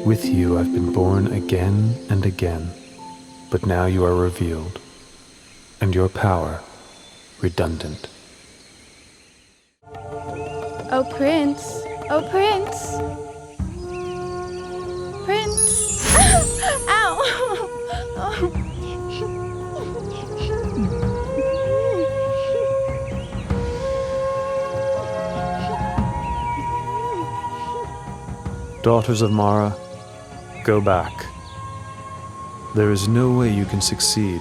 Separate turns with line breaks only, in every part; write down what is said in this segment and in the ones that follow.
With you I've been born again and again, but now you are revealed, and your power redundant.
Oh Prince, oh Prince, Prince. Ow!
Daughters of Mara, go back. There is no way you can succeed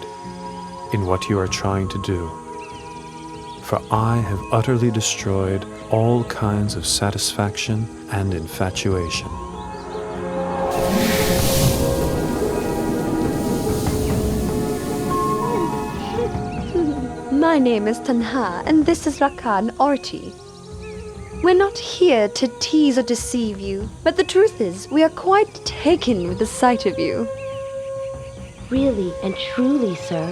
in what you are trying to do, for I have utterly destroyed all kinds of satisfaction and infatuation.
My name is Tanha, and this is Rakan Orti. We're not here to tease or deceive you, but the truth is, we are quite taken with the sight of you.
Really and truly, sir,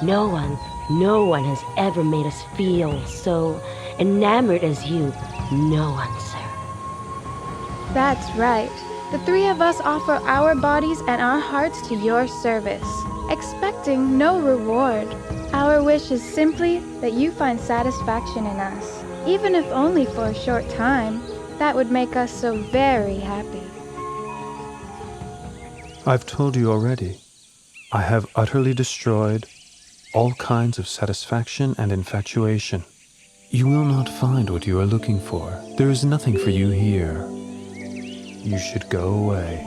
no one has ever made us feel so enamored as you. No one, sir.
That's right. The three of us offer our bodies and our hearts to your service, expecting no reward. Our wish is simply that you find satisfaction in us, even if only for a short time. That would make us so very happy.
I've told you already. I have utterly destroyed all kinds of satisfaction and infatuation. You will not find what you are looking for. There is nothing for you here. You should go away.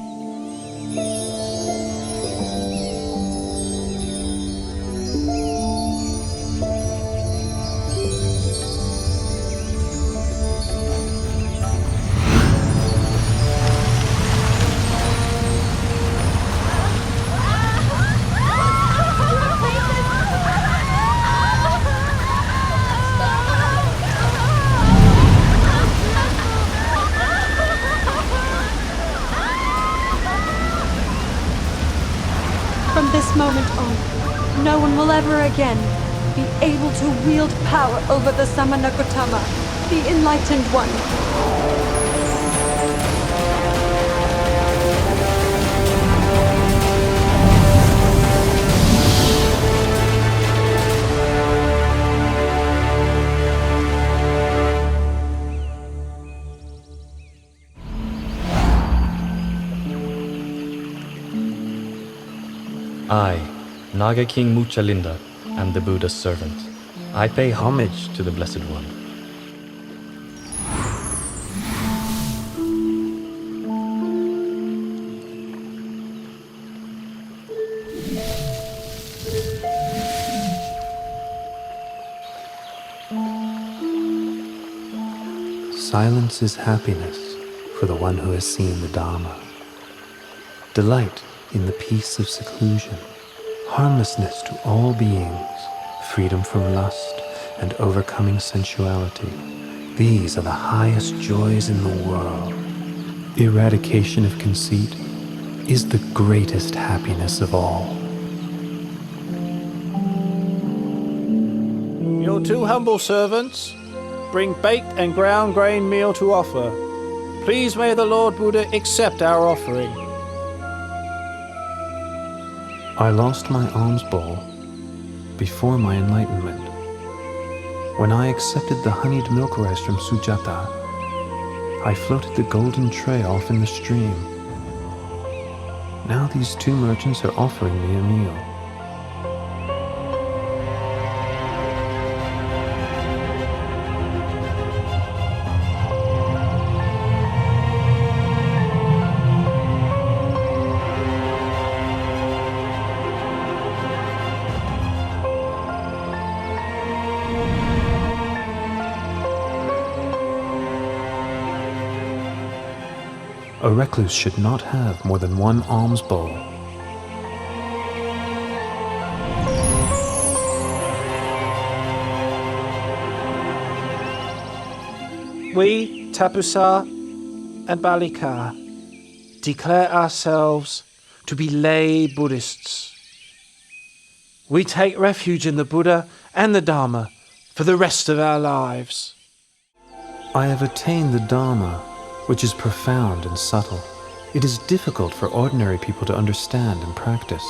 From this moment on, no one will ever again be able to wield power over the Samana Gautama, the Enlightened One.
I, Naga King Muchalinda, am the Buddha's servant. I pay homage to the Blessed One.
Silence is happiness for the one who has seen the Dhamma. Delight in the peace of seclusion, harmlessness to all beings, freedom from lust, and overcoming sensuality. These are the highest joys in the world. Eradication of conceit is the greatest happiness of all.
Your two humble servants bring baked and ground grain meal to offer. Please may the Lord Buddha accept our offering.
I lost my alms bowl before my enlightenment. When I accepted the honeyed milk rice from Sujata, I floated the golden tray off in the stream. Now these two merchants are offering me a meal. A recluse should not have more than one alms bowl.
We, Tapusa and Balika, declare ourselves to be lay Buddhists. We take refuge in the Buddha and the Dhamma for the rest of our lives.
I have attained the Dhamma, which is profound and subtle. it is difficult for ordinary people to understand and practice.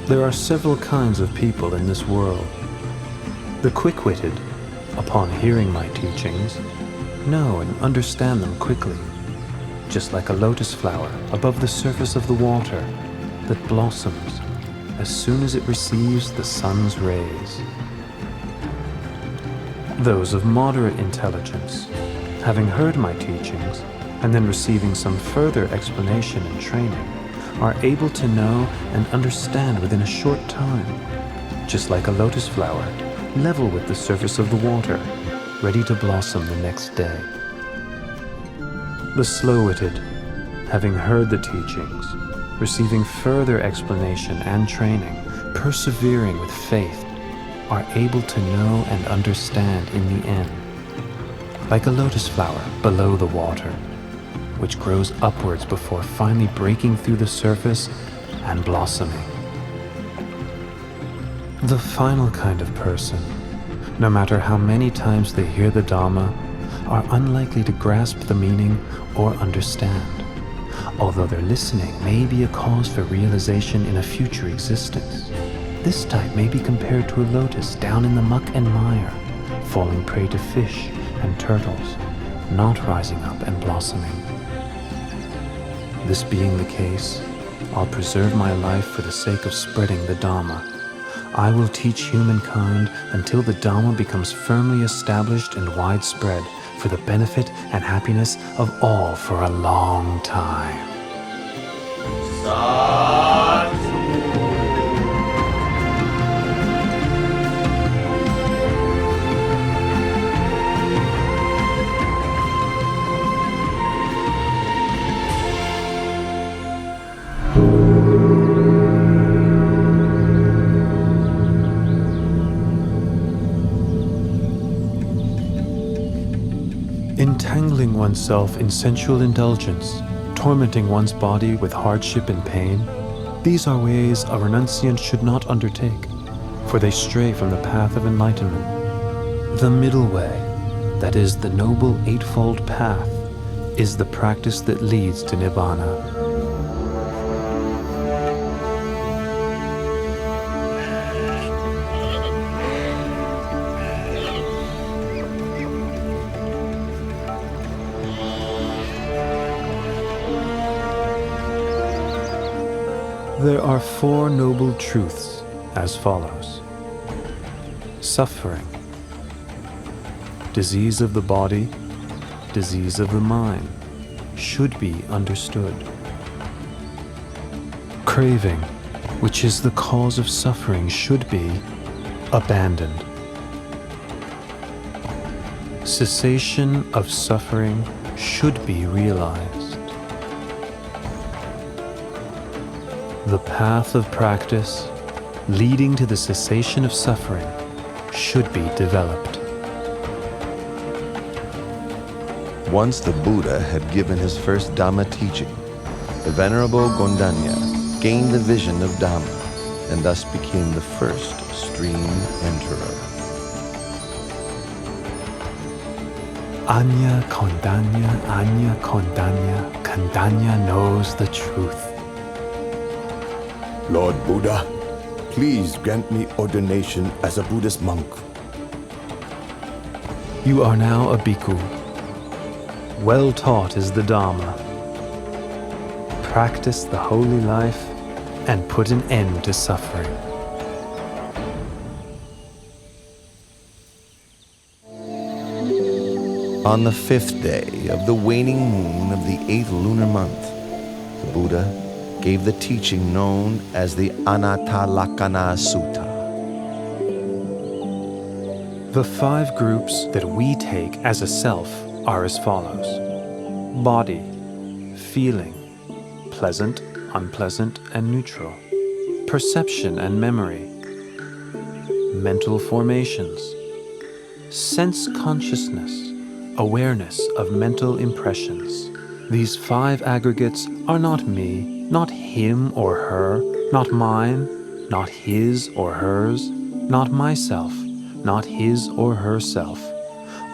There are several kinds of people in this world. The quick-witted, upon hearing my teachings, know and understand them quickly, just like a lotus flower above the surface of the water that blossoms as soon as it receives the sun's rays. Those of moderate intelligence, having heard my teachings and then receiving some further explanation and training, are able to know and understand within a short time, just like a lotus flower, level with the surface of the water, ready to blossom the next day. The slow-witted, having heard the teachings, receiving further explanation and training, persevering with faith, are able to know and understand in the end, like a lotus flower below the water, which grows upwards before finally breaking through the surface and blossoming. The final kind of person, no matter how many times they hear the Dhamma, are unlikely to grasp the meaning or understand, although their listening may be a cause for realization in a future existence. This type may be compared to a lotus down in the muck and mire, falling prey to fish and turtles, not rising up and blossoming. This being the case, I'll preserve my life for the sake of spreading the Dhamma. I will teach humankind until the Dhamma becomes firmly established and widespread for the benefit and happiness of all for a long time. Entangling oneself in sensual indulgence, tormenting one's body with hardship and pain, these are ways a renunciant should not undertake, for they stray from the path of enlightenment. The middle way, that is the noble eightfold path, is the practice that leads to Nibbana. There are four noble truths as follows. Suffering, disease of the body, disease of the mind, should be understood. Craving, which is the cause of suffering, should be abandoned. Cessation of suffering should be realized. The path of practice leading to the cessation of suffering should be developed.
Once the Buddha had given his first Dhamma teaching, the Venerable Gondanya gained the vision of Dhamma and thus became the first stream enterer.
Anya Kondanya knows the truth.
Lord Buddha, please grant me ordination as a Buddhist monk.
You are now a bhikkhu. Well taught is the Dhamma. Practice the holy life and put an end to suffering.
On the fifth day of the waning moon of the 8th lunar month, the Buddha gave the teaching known as the Anattalakkhana Sutta.
The 5 groups that we take as a self are as follows: body, feeling, pleasant, unpleasant, and neutral, perception and memory, mental formations, sense consciousness, awareness of mental impressions, These 5 aggregates are not me, not him or her, not mine, not his or hers, not myself, not his or herself.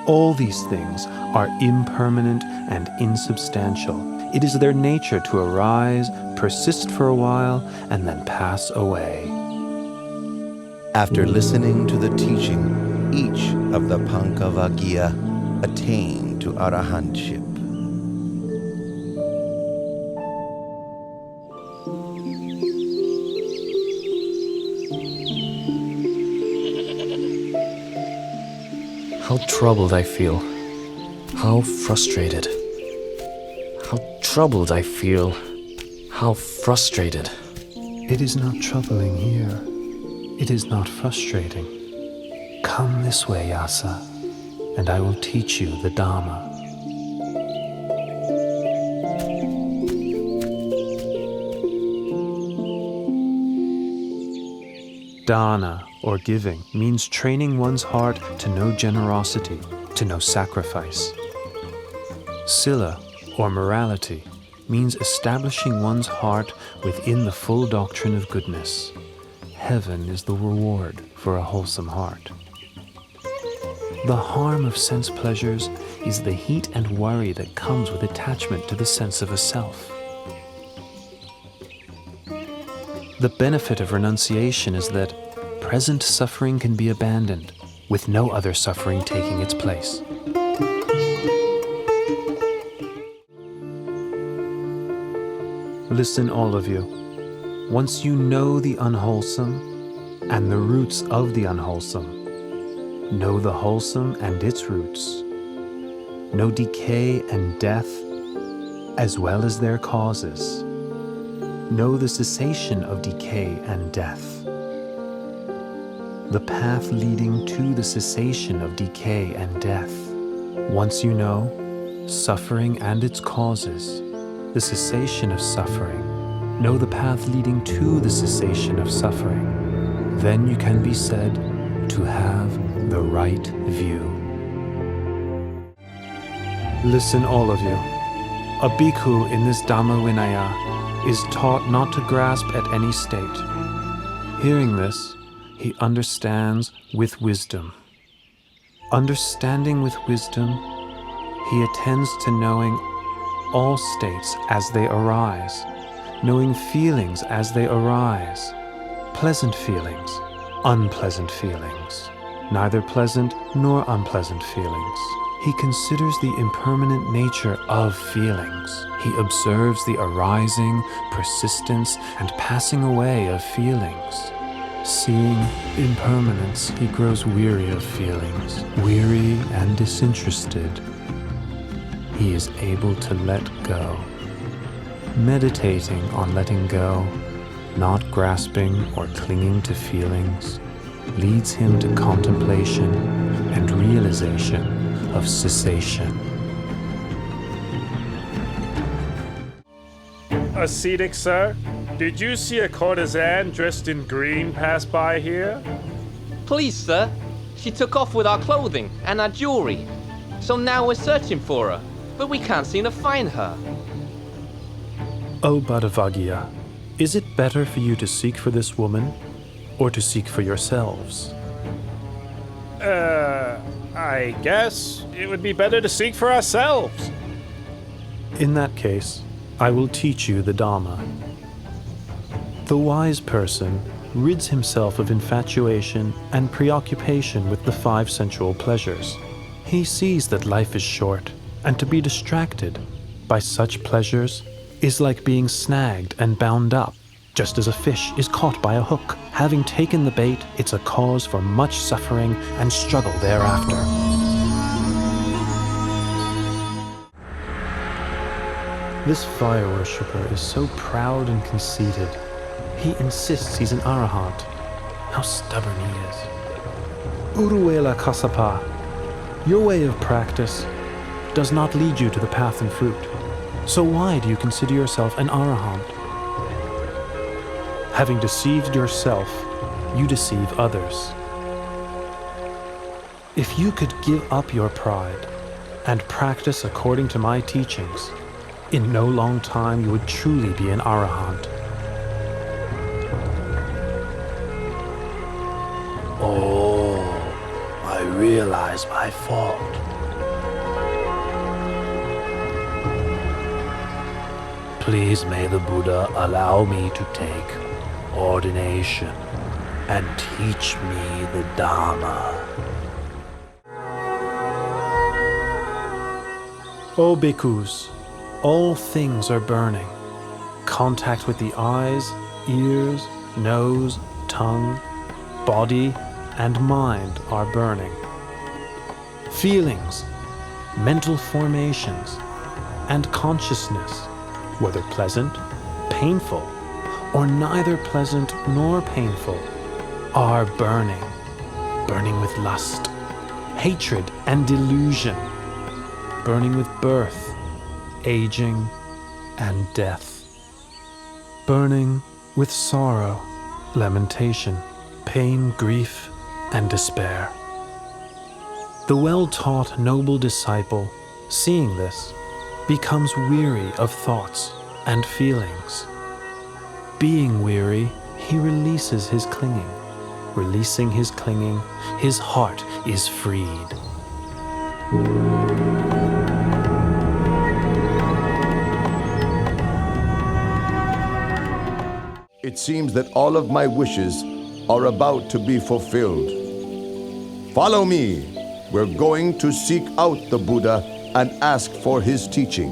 All these things are impermanent and insubstantial. It is their nature to arise, persist for a while, and then pass away.
After listening to the teaching, each of the Pankavaggiya attained to arahantship.
How troubled I feel. How frustrated. How troubled I feel. How frustrated.
It is not troubling here. It is not frustrating. Come this way, Yasa, and I will teach you the Dhamma. Dana, or giving, means training one's heart to know generosity, to know sacrifice. Sila, or morality, means establishing one's heart within the full doctrine of goodness. Heaven is the reward for a wholesome heart. The harm of sense pleasures is the heat and worry that comes with attachment to the sense of a self. The benefit of renunciation is that present suffering can be abandoned, with no other suffering taking its place. Listen, all of you. Once you know the unwholesome and the roots of the unwholesome, know the wholesome and its roots, know decay and death as well as their causes, know the cessation of decay and death, the path leading to the cessation of decay and death. Once you know suffering and its causes, the cessation of suffering, know the path leading to the cessation of suffering, then you can be said to have the right view. Listen, all of you. A bhikkhu in this Dhamma Vinaya is taught not to grasp at any state. Hearing this, he understands with wisdom. Understanding with wisdom, he attends to knowing all states as they arise, knowing feelings as they arise, pleasant feelings, unpleasant feelings, neither pleasant nor unpleasant feelings. He considers the impermanent nature of feelings. He observes the arising, persistence, and passing away of feelings. Seeing impermanence, he grows weary of feelings, weary and disinterested. He is able to let go. Meditating on letting go, not grasping or clinging to feelings, leads him to contemplation and realization of cessation.
Ascetic, sir, did you see a courtesan dressed in green pass by here?
Please, sir. She took off with our clothing and our jewelry. So now we're searching for her, but we can't seem to find her.
O Bhattavaggiya, is it better for you to seek for this woman, or to seek for yourselves?
I guess it would be better to seek for ourselves.
In that case, I will teach you the Dhamma. The wise person rids himself of infatuation and preoccupation with the 5 sensual pleasures. He sees that life is short, and to be distracted by such pleasures is like being snagged and bound up, just as a fish is caught by a hook. Having taken the bait, it's a cause for much suffering and struggle thereafter. This fire worshipper is so proud and conceited. He insists he's an arahant. How stubborn he is. Uruwela Kassapa, your way of practice does not lead you to the path and fruit. So why do you consider yourself an arahant? Having deceived yourself, you deceive others. If you could give up your pride and practice according to my teachings, in no long time you would truly be an arahant.
Oh, I realize my fault. Please may the Buddha allow me to take ordination and teach me the Dhamma.
O bhikkhus, all things are burning. Contact with the eyes, ears, nose, tongue, body, and mind are burning. Feelings, mental formations, and consciousness, whether pleasant, painful, or neither pleasant nor painful, are burning. Burning with lust, hatred, and delusion. Burning with birth, aging, and death. Burning with sorrow, lamentation, pain, grief, and despair. The well-taught noble disciple, seeing this, becomes weary of thoughts and feelings. Being weary, he releases his clinging. Releasing his clinging, his heart is freed.
It seems that all of my wishes are about to be fulfilled. Follow me. We're going to seek out the Buddha and ask for his teaching.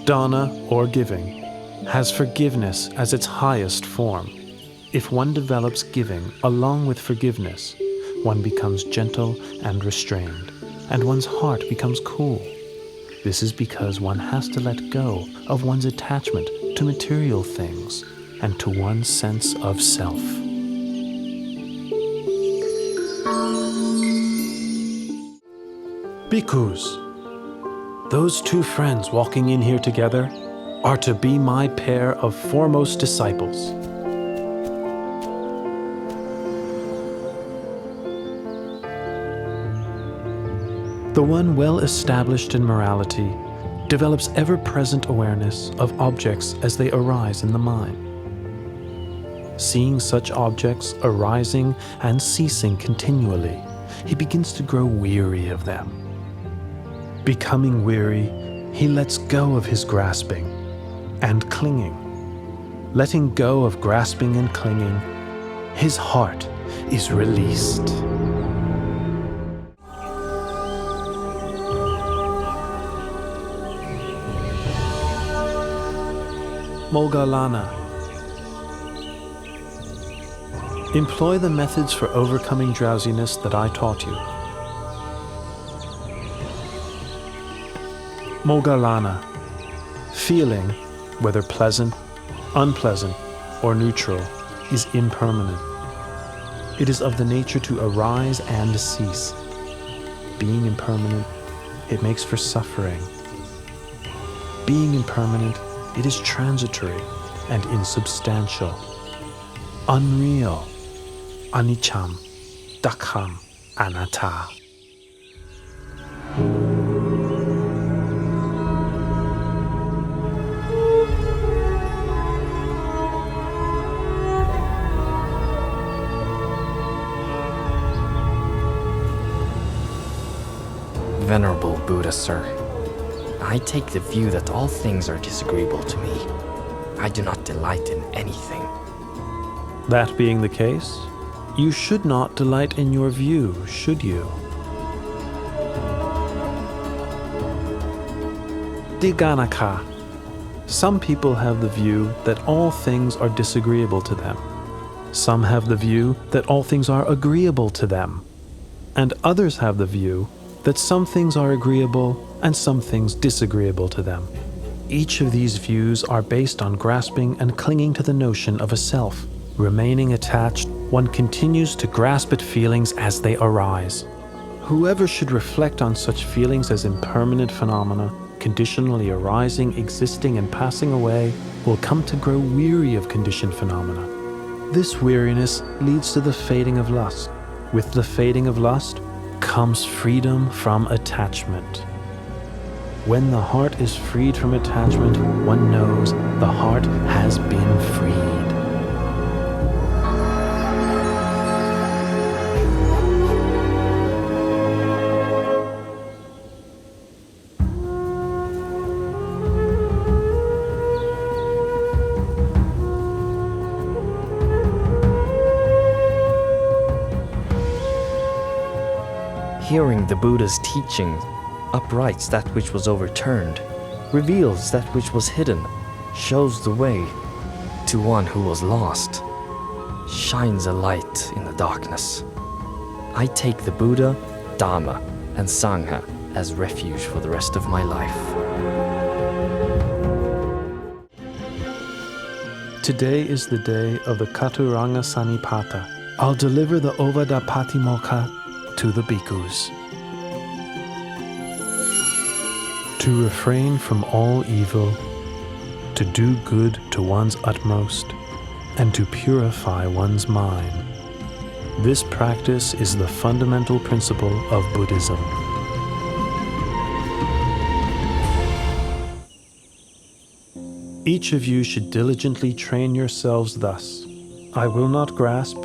Dana, or giving, has forgiveness as its highest form. If one develops giving along with forgiveness, one becomes gentle and restrained, and one's heart becomes cool. This is because one has to let go of one's attachment to material things and to one's sense of self. Bhikkhus, those two friends walking in here together are to be my pair of foremost disciples. The one well established in morality develops ever-present awareness of objects as they arise in the mind. Seeing such objects arising and ceasing continually, he begins to grow weary of them. Becoming weary, he lets go of his grasping and clinging. Letting go of grasping and clinging, his heart is released. Moggallana. Employ the methods for overcoming drowsiness that I taught you. Moggallana. Feeling, whether pleasant, unpleasant, or neutral, is impermanent. It is of the nature to arise and cease. Being impermanent, it makes for suffering. Being impermanent, it is transitory and insubstantial, unreal, aniccham, dukkam, anatta.
Venerable Buddha, sir, I take the view that all things are disagreeable to me. I do not delight in anything.
That being the case, you should not delight in your view, should you? Diganaka. Some people have the view that all things are disagreeable to them. Some have the view that all things are agreeable to them. And others have the view that some things are agreeable and some things disagreeable to them. Each of these views are based on grasping and clinging to the notion of a self. Remaining attached, one continues to grasp at feelings as they arise. Whoever should reflect on such feelings as impermanent phenomena, conditionally arising, existing, and passing away, will come to grow weary of conditioned phenomena. This weariness leads to the fading of lust. With the fading of lust comes freedom from attachment. When the heart is freed from attachment, one knows the heart has been freed.
Hearing the Buddha's teaching uprights that which was overturned, reveals that which was hidden, shows the way to one who was lost, shines a light in the darkness. I take the Buddha, Dhamma, and Sangha as refuge for the rest of my life.
Today is the day of the Katuranga Sanipata. I'll deliver the Ovada Patimokkha to the bhikkhus. To refrain from all evil, to do good to one's utmost, and to purify one's mind. This practice is the fundamental principle of Buddhism. Each of you should diligently train yourselves thus. I will not grasp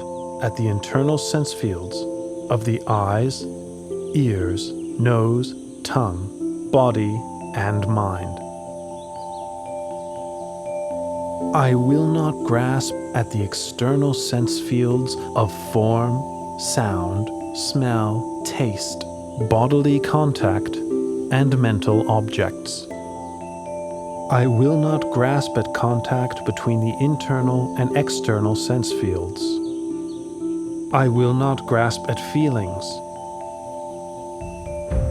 at the internal sense fields of the eyes, ears, nose, tongue, body, and mind. I will not grasp at the external sense fields of form, sound, smell, taste, bodily contact, and mental objects. I will not grasp at contact between the internal and external sense fields. I will not grasp at feelings.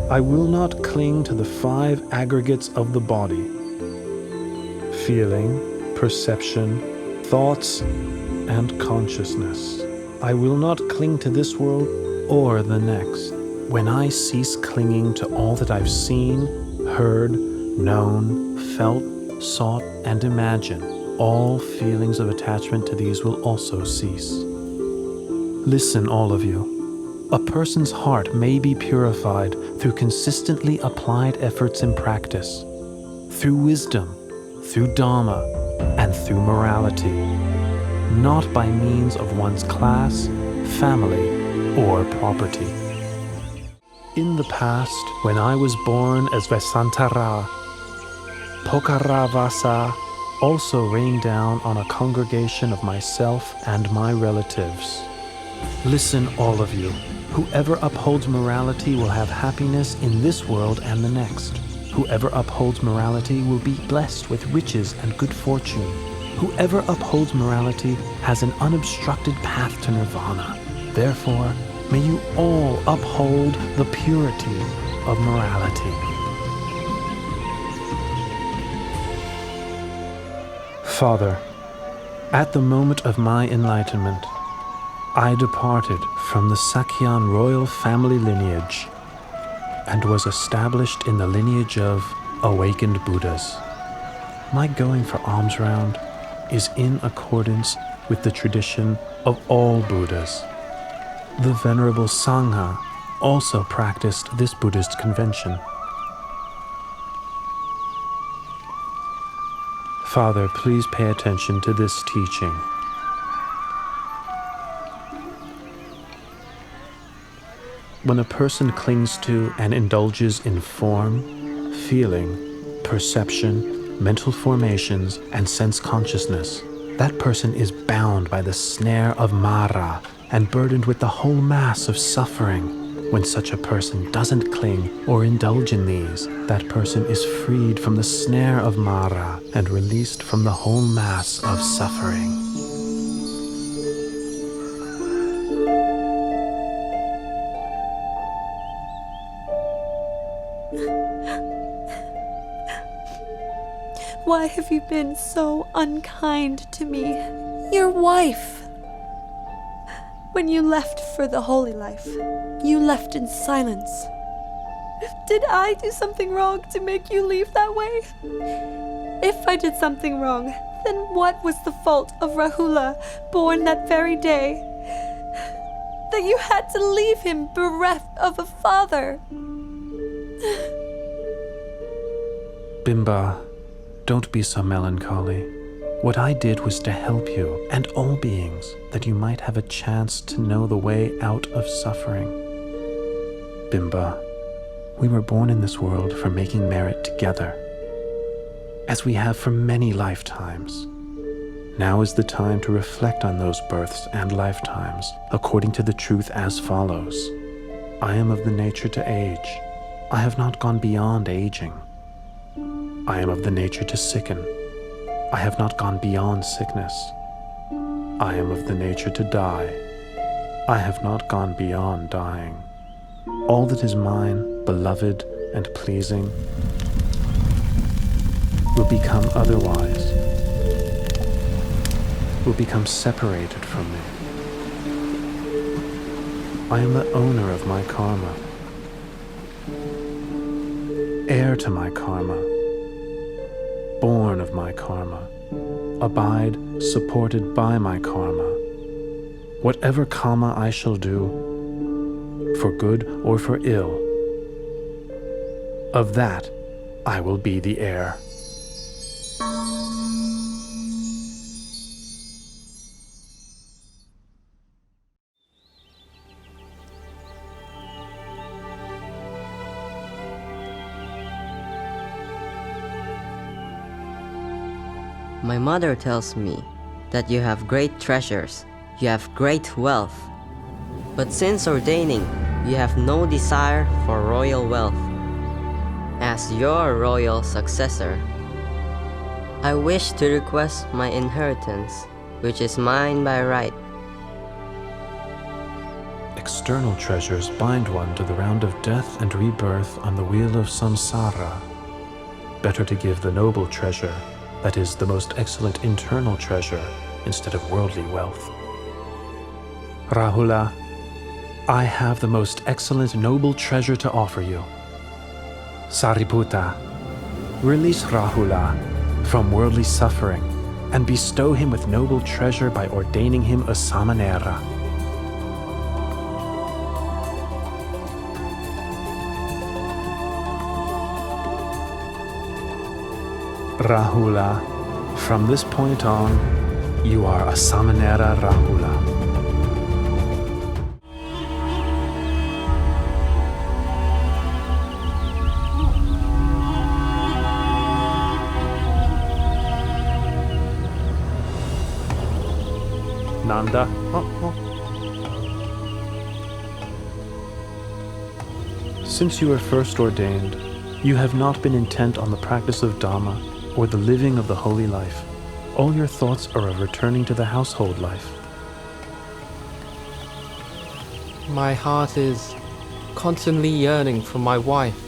I will not cling to the 5 aggregates of the body: feeling, perception, thoughts, and consciousness. I will not cling to this world or the next. When I cease clinging to all that I've seen, heard, known, felt, sought, and imagined, all feelings of attachment to these will also cease. Listen, all of you. A person's heart may be purified through consistently applied efforts in practice, through wisdom, through Dhamma, and through morality, not by means of one's class, family, or property. In the past, when I was born as Vesantara, Pokaravasa also rained down on a congregation of myself and my relatives. Listen, all of you. Whoever upholds morality will have happiness in this world and the next. Whoever upholds morality will be blessed with riches and good fortune. Whoever upholds morality has an unobstructed path to nirvana. Therefore, may you all uphold the purity of morality. Father, at the moment of my enlightenment, I departed from the Sakyan royal family lineage and was established in the lineage of awakened Buddhas. My going for alms round is in accordance with the tradition of all Buddhas. The Venerable Sangha also practiced this Buddhist convention. Father, please pay attention to this teaching. When a person clings to and indulges in form, feeling, perception, mental formations, and sense consciousness, that person is bound by the snare of Mara and burdened with the whole mass of suffering. When such a person doesn't cling or indulge in these, that person is freed from the snare of Mara and released from the whole mass of suffering.
Why have you been so unkind to me, your wife? When you left for the holy life, you left in silence. Did I do something wrong to make you leave that way? If I did something wrong, Then what was the fault of Rahula, born that very day, that you had to leave him bereft of a father?
Bimba, don't be so melancholy. What I did was to help you and all beings that you might have a chance to know the way out of suffering. Bimba, we were born in this world for making merit together, as we have for many lifetimes. Now is the time to reflect on those births and lifetimes according to the truth as follows. I am of the nature to age. I have not gone beyond aging. I am of the nature to sicken. I have not gone beyond sickness. I am of the nature to die. I have not gone beyond dying. All that is mine, beloved and pleasing, will become otherwise, will become separated from me. I am the owner of my karma, heir to my karma, born of my karma, abide supported by my karma. Whatever karma I shall do, for good or for ill, of that I will be the heir.
My mother tells me that you have great treasures, you have great wealth. But since ordaining, you have no desire for royal wealth. As your royal successor, I wish to request my inheritance, which is mine by right.
External treasures bind one to the round of death and rebirth on the wheel of samsara. Better to give the noble treasure, that is, the most excellent internal treasure, instead of worldly wealth. Rahula, I have the most excellent noble treasure to offer you. Sariputta, release Rahula from worldly suffering and bestow him with noble treasure by ordaining him a samanera. Rahula, from this point on, you are a samanera Rahula. Nanda. Since you were first ordained, you have not been intent on the practice of Dhamma or the living of the holy life. All your thoughts are of returning to the household life.
My heart is constantly yearning for my wife,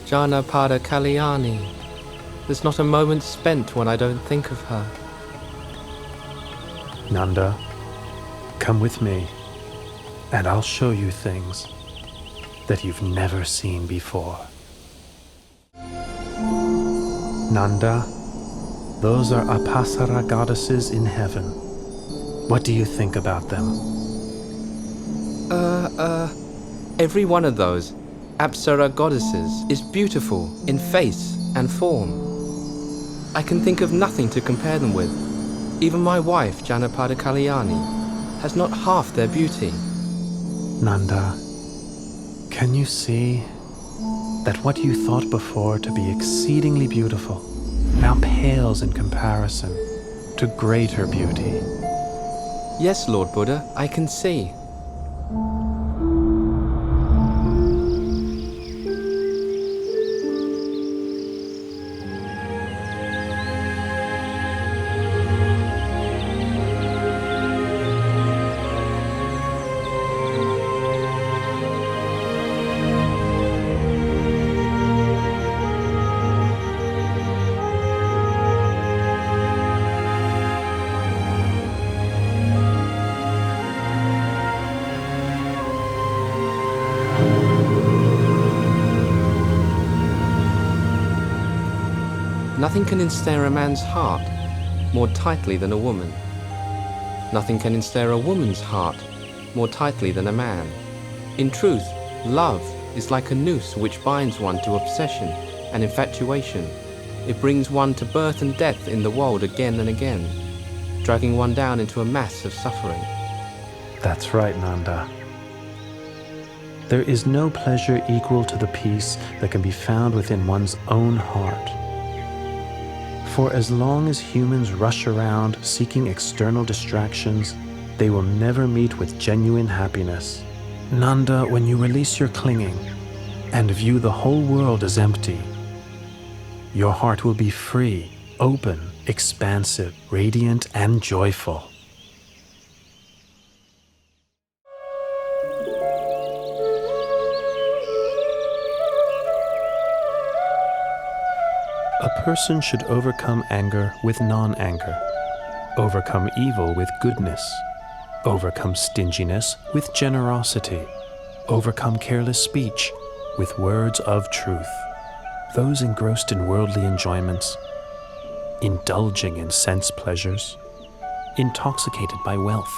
Janapada Kalyani. There's not a moment spent when I don't think of her.
Nanda, come with me, and I'll show you things that you've never seen before. Nanda, those are Apasara goddesses in heaven. What do you think about them?
Every one of those Apsara goddesses is beautiful in face and form. I can think of nothing to compare them with. Even my wife, Janapada Kalyani, has not half their beauty.
Nanda, can you see that what you thought before to be exceedingly beautiful now pales in comparison to greater beauty?
Yes, Lord Buddha, I can see. Nothing can ensnare a man's heart more tightly than a woman. Nothing can ensnare a woman's heart more tightly than a man. In truth, love is like a noose which binds one to obsession and infatuation. It brings one to birth and death in the world again and again, dragging one down into a mass of suffering.
That's right, Nanda. There is no pleasure equal to the peace that can be found within one's own heart. For as long as humans rush around seeking external distractions, they will never meet with genuine happiness. Nanda, when you release your clinging and view the whole world as empty, your heart will be free, open, expansive, radiant, and joyful. A person should overcome anger with non-anger, overcome evil with goodness, overcome stinginess with generosity, overcome careless speech with words of truth. Those engrossed in worldly enjoyments, indulging in sense pleasures, intoxicated by wealth,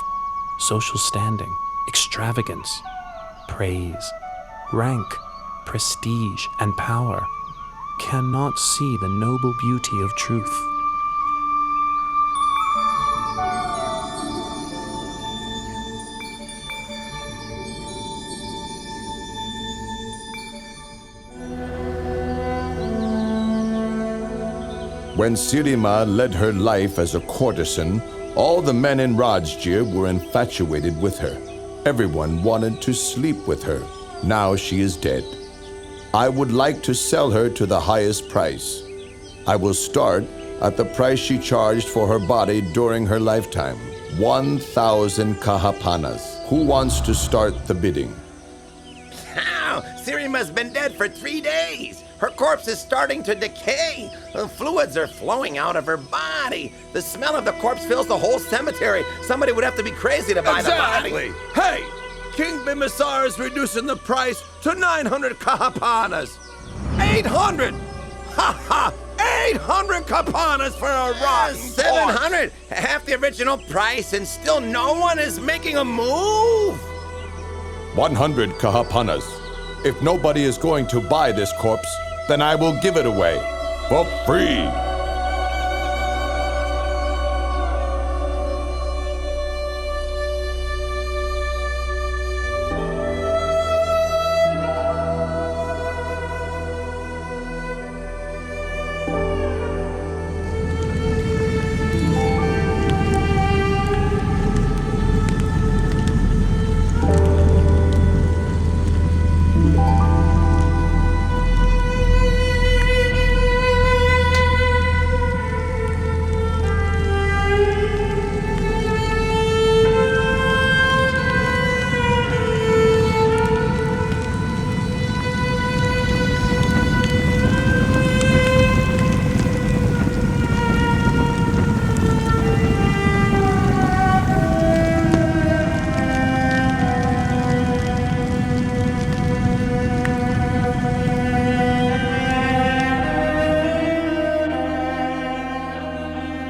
social standing, extravagance, praise, rank, prestige, and power, cannot see the noble beauty of truth.
When Sirima led her life as a courtesan, all the men in Rajgir were infatuated with her. Everyone wanted to sleep with her. Now she is dead. I would like to sell her to the highest price. I will start at the price she charged for her body during her lifetime, 1,000 kahapanas. Who wants to start the bidding?
How? Sirima's been dead for 3 days. Her corpse is starting to decay. The fluids are flowing out of her body. The smell of the corpse fills the whole cemetery. Somebody would have to be crazy to buy the body.
Hey! King Bimbisara is reducing the price to 900 kahapanas. 800! Ha ha! 800 kahapanas for a rotten
700! Half the original price, and still no one is making a move?
100 kahapanas. If nobody is going to buy this corpse, then I will give it away for free.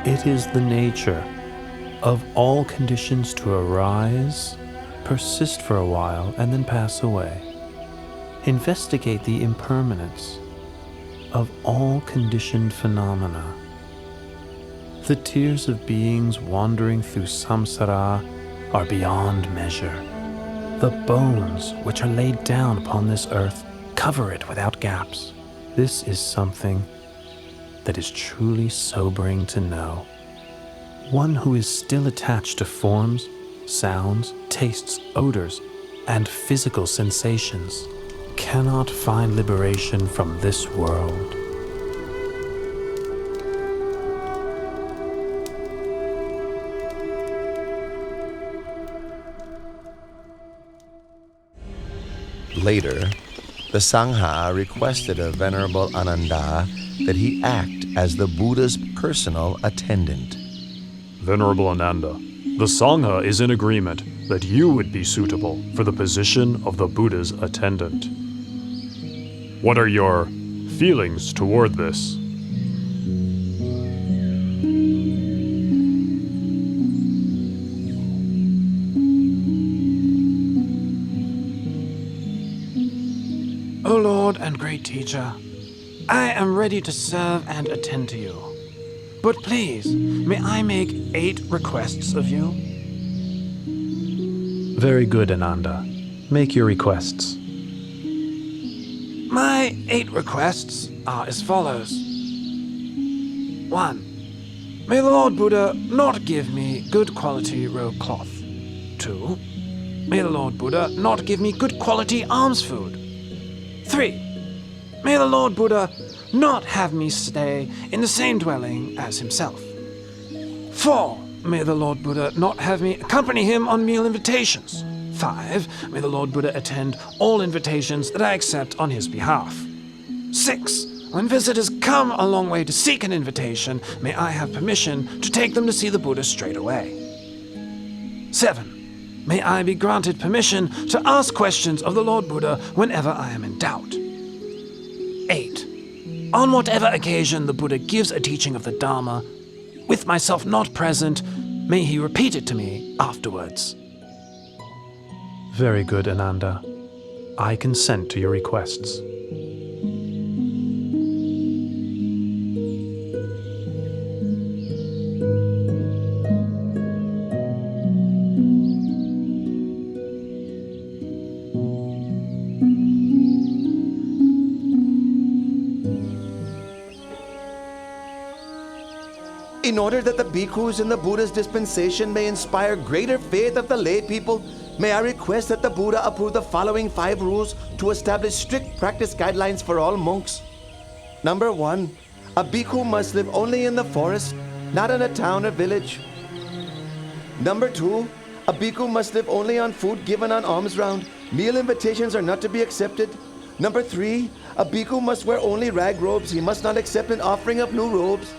It is the nature of all conditions to arise, persist for a while, and then pass away. Investigate the impermanence of all conditioned phenomena. The tears of beings wandering through samsara are beyond measure. The bones which are laid down upon this earth cover it without gaps. This is something that is truly sobering to know. One who is still attached to forms, sounds, tastes, odors, and physical sensations cannot find liberation from this world.
Later, the Sangha requested of Venerable Ananda that he act as the Buddha's personal attendant.
Venerable Ananda, the Sangha is in agreement that you would be suitable for the position of the Buddha's attendant. What are your feelings toward this?
O Lord and great teacher, I am ready to serve and attend to you. But please, may I make 8 requests of you?
Very good, Ananda. Make your requests.
My 8 requests are as follows. 1. May the Lord Buddha not give me good quality robe cloth. 2. May the Lord Buddha not give me good quality alms food. 3. May the Lord Buddha not have me stay in the same dwelling as himself. 4. May the Lord Buddha not have me accompany him on meal invitations. 5. May the Lord Buddha attend all invitations that I accept on his behalf. 6. When visitors come a long way to seek an invitation, may I have permission to take them to see the Buddha straight away. 7. May I be granted permission to ask questions of the Lord Buddha whenever I am in doubt. 8. On whatever occasion the Buddha gives a teaching of the Dhamma, with myself not present, may he repeat it to me afterwards.
Very good, Ananda. I consent to your requests.
In order that the bhikkhus in the Buddha's dispensation may inspire greater faith of the lay people, may I request that the Buddha approve the following 5 rules to establish strict practice guidelines for all monks. Number 1. A bhikkhu must live only in the forest, not in a town or village. Number 2. A bhikkhu must live only on food given on alms round. Meal invitations are not to be accepted. Number 3. A bhikkhu must wear only rag robes. He must not accept an offering of new robes.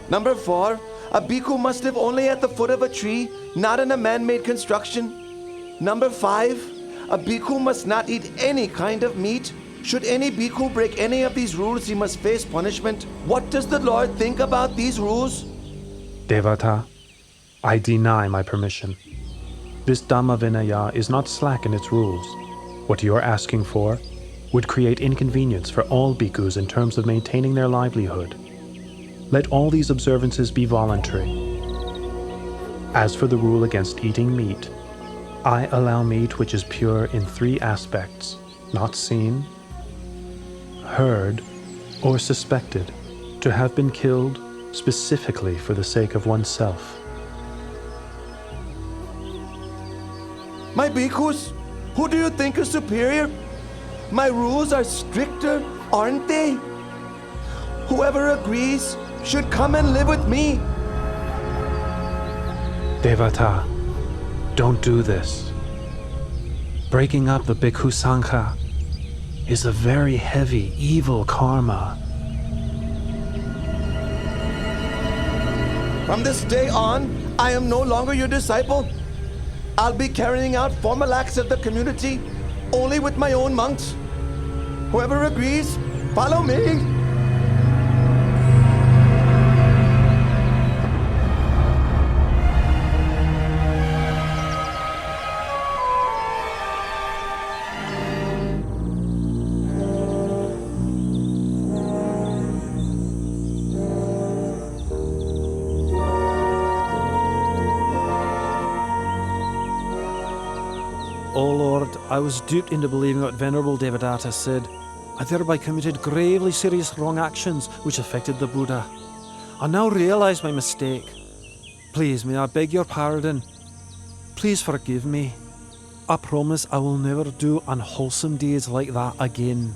Number 4. A bhikkhu must live only at the foot of a tree, not in a man-made construction. Number 5. A bhikkhu must not eat any kind of meat. Should any bhikkhu break any of these rules, he must face punishment. What does the Lord think about these rules?
Devata, I deny my permission. This Dhamma Vinaya is not slack in its rules. What you are asking for would create inconvenience for all bhikkhus in terms of maintaining their livelihood. Let all these observances be voluntary. As for the rule against eating meat, I allow meat which is pure in 3 aspects, not seen, heard, or suspected, to have been killed specifically for the sake of oneself.
My bhikkhus, who do you think is superior? My rules are stricter, aren't they? Whoever agrees should come and live with me.
Devata, don't do this. Breaking up the Bhikkhu Sangha is a very heavy, evil karma.
From this day on, I am no longer your disciple. I'll be carrying out formal acts of the community only with my own monks. Whoever agrees, follow me.
O Lord, I was duped into believing what Venerable Devadatta said. I thereby committed gravely serious wrong actions which affected the Buddha. I now realize my mistake. Please, may I beg your pardon? Please forgive me. I promise I will never do unwholesome deeds like that again.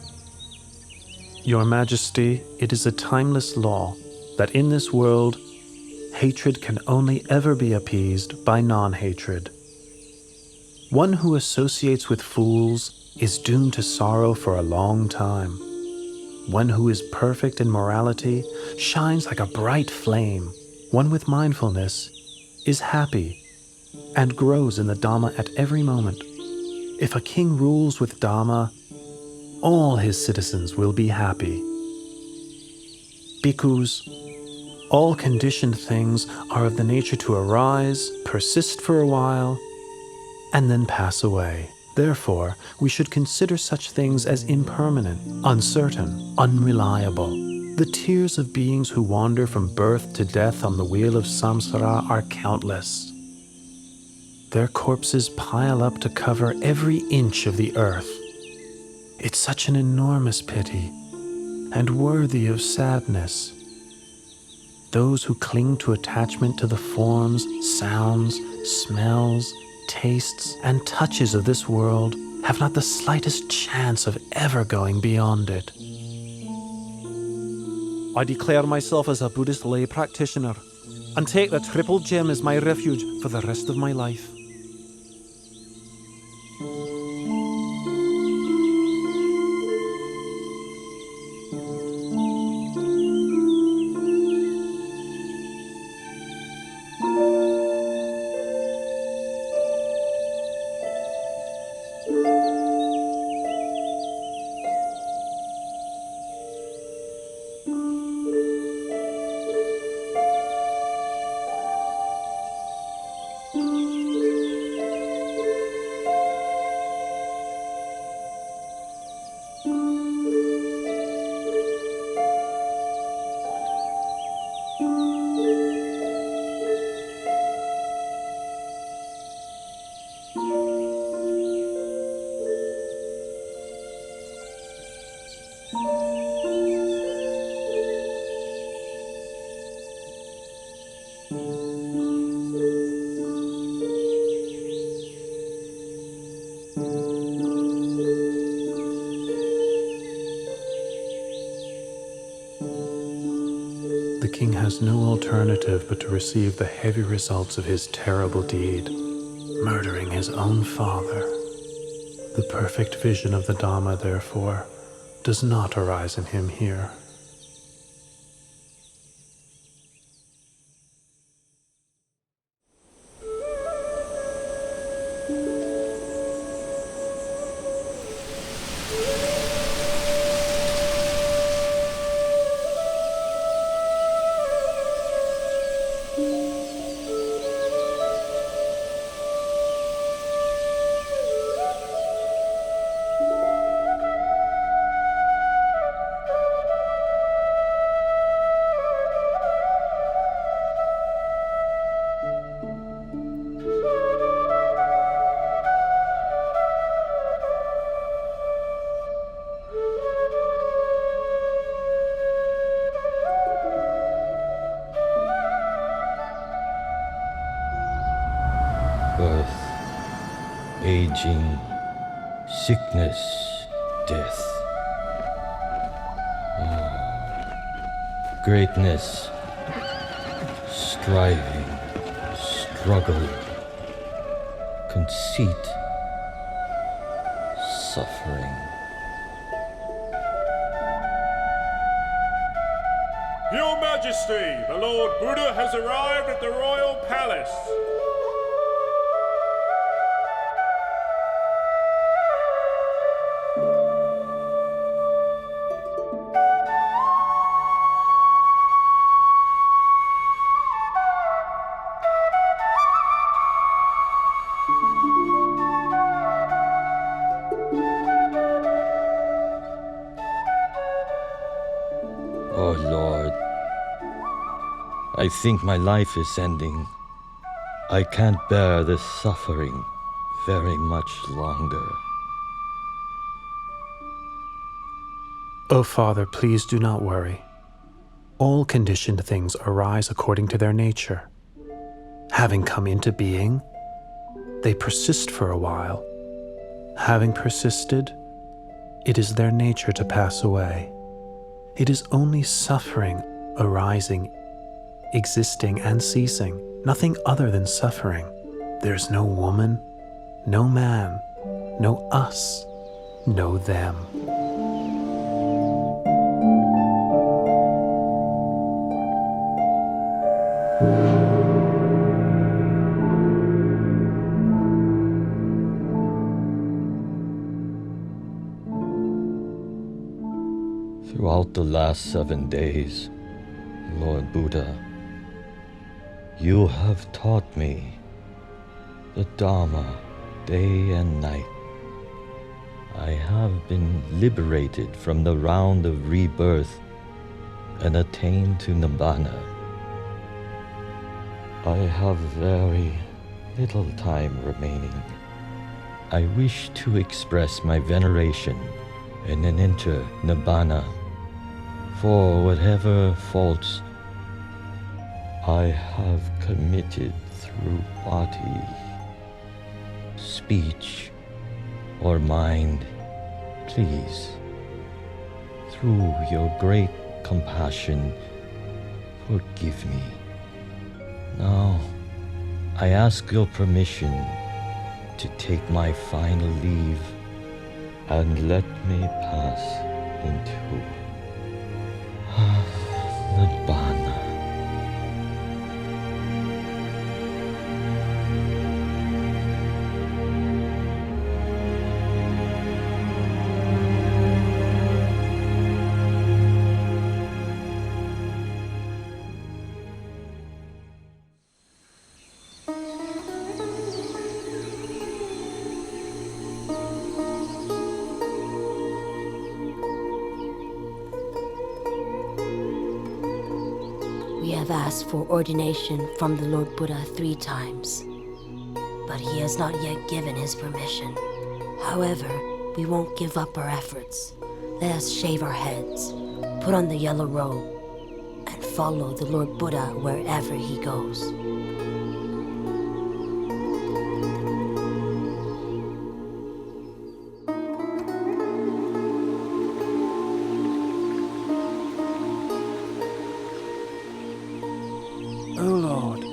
Your Majesty, it is a timeless law that in this world, hatred can only ever be appeased by non-hatred. One who associates with fools is doomed to sorrow for a long time. One who is perfect in morality shines like a bright flame. One with mindfulness is happy and grows in the Dhamma at every moment. If a king rules with Dhamma, all his citizens will be happy. Bhikkhus, all conditioned things are of the nature to arise, persist for a while, and then pass away. Therefore, we should consider such things as impermanent, uncertain, unreliable. The tears of beings who wander from birth to death on the wheel of samsara are countless. Their corpses pile up to cover every inch of the earth. It's such an enormous pity, and worthy of sadness. Those who cling to attachment to the forms, sounds, smells, tastes, and touches of this world have not the slightest chance of ever going beyond it. I declare myself as a Buddhist lay practitioner and take the Triple Gem as my refuge for the rest of my life. The king has no alternative but to receive the heavy results of his terrible deed, murdering his own father. The perfect vision of the Dhamma, therefore, does not arise in him here.
Birth, aging, sickness, death. Greatness, striving, struggle, conceit, suffering.
Your Majesty, the Lord Buddha has arrived at the royal palace.
Oh Lord, I think my life is ending. I can't bear this suffering very much longer.
O Father, please do not worry. All conditioned things arise according to their nature. Having come into being, they persist for a while. Having persisted, it is their nature to pass away. It is only suffering arising, existing, and ceasing, nothing other than suffering. There's no woman, no man, no us, no them.
Throughout the last 7 days, Lord Buddha, you have taught me the Dhamma day and night. I have been liberated from the round of rebirth and attained to Nibbana. I have very little time remaining. I wish to express my veneration and then enter Nibbana for whatever faults I have committed through body, speech, or mind. Please, through your great compassion, forgive me. Now, I ask your permission to take my final leave and let me pass into Nibbana.
We have asked for ordination from the Lord Buddha 3 times, but he has not yet given his permission. However, we won't give up our efforts. Let us shave our heads, put on the yellow robe, and follow the Lord Buddha wherever he goes.
Oh Lord,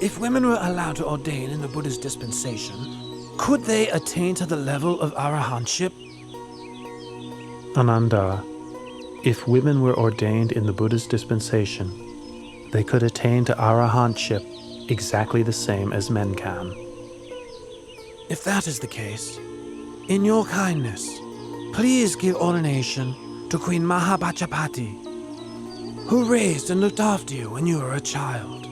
if women were allowed to ordain in the Buddha's dispensation, could they attain to the level of arahantship?
Ananda, if women were ordained in the Buddha's dispensation, they could attain to arahantship exactly the same as men can.
If that is the case, in your kindness, please give ordination to Queen Mahapachapati, who raised and looked after you when you were a child,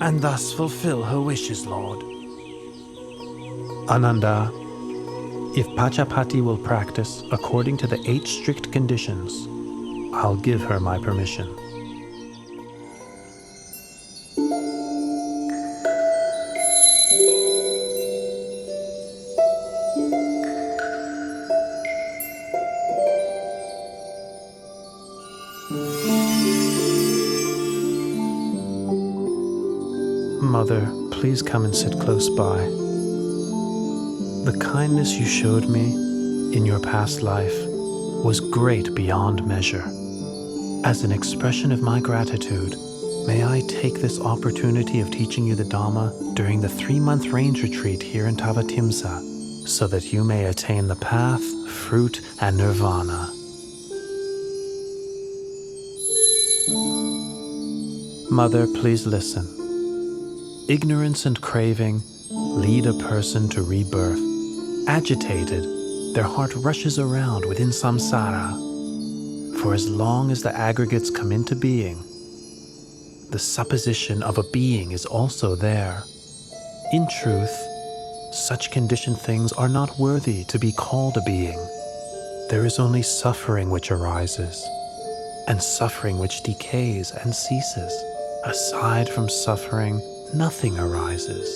and thus fulfill her wishes, Lord.
Ananda, if Pachapati will practice according to the 8 strict conditions, I'll give her my permission. Mother, please come and sit close by. The kindness you showed me in your past life was great beyond measure. As an expression of my gratitude, may I take this opportunity of teaching you the Dhamma during the 3-month range retreat here in Tavatimsa, so that you may attain the path, fruit, and nirvana. Mother, please listen. Ignorance and craving lead a person to rebirth. Agitated, their heart rushes around within samsara. For as long as the aggregates come into being, the supposition of a being is also there. In truth, such conditioned things are not worthy to be called a being. There is only suffering which arises, and suffering which decays and ceases. Aside from suffering, nothing arises.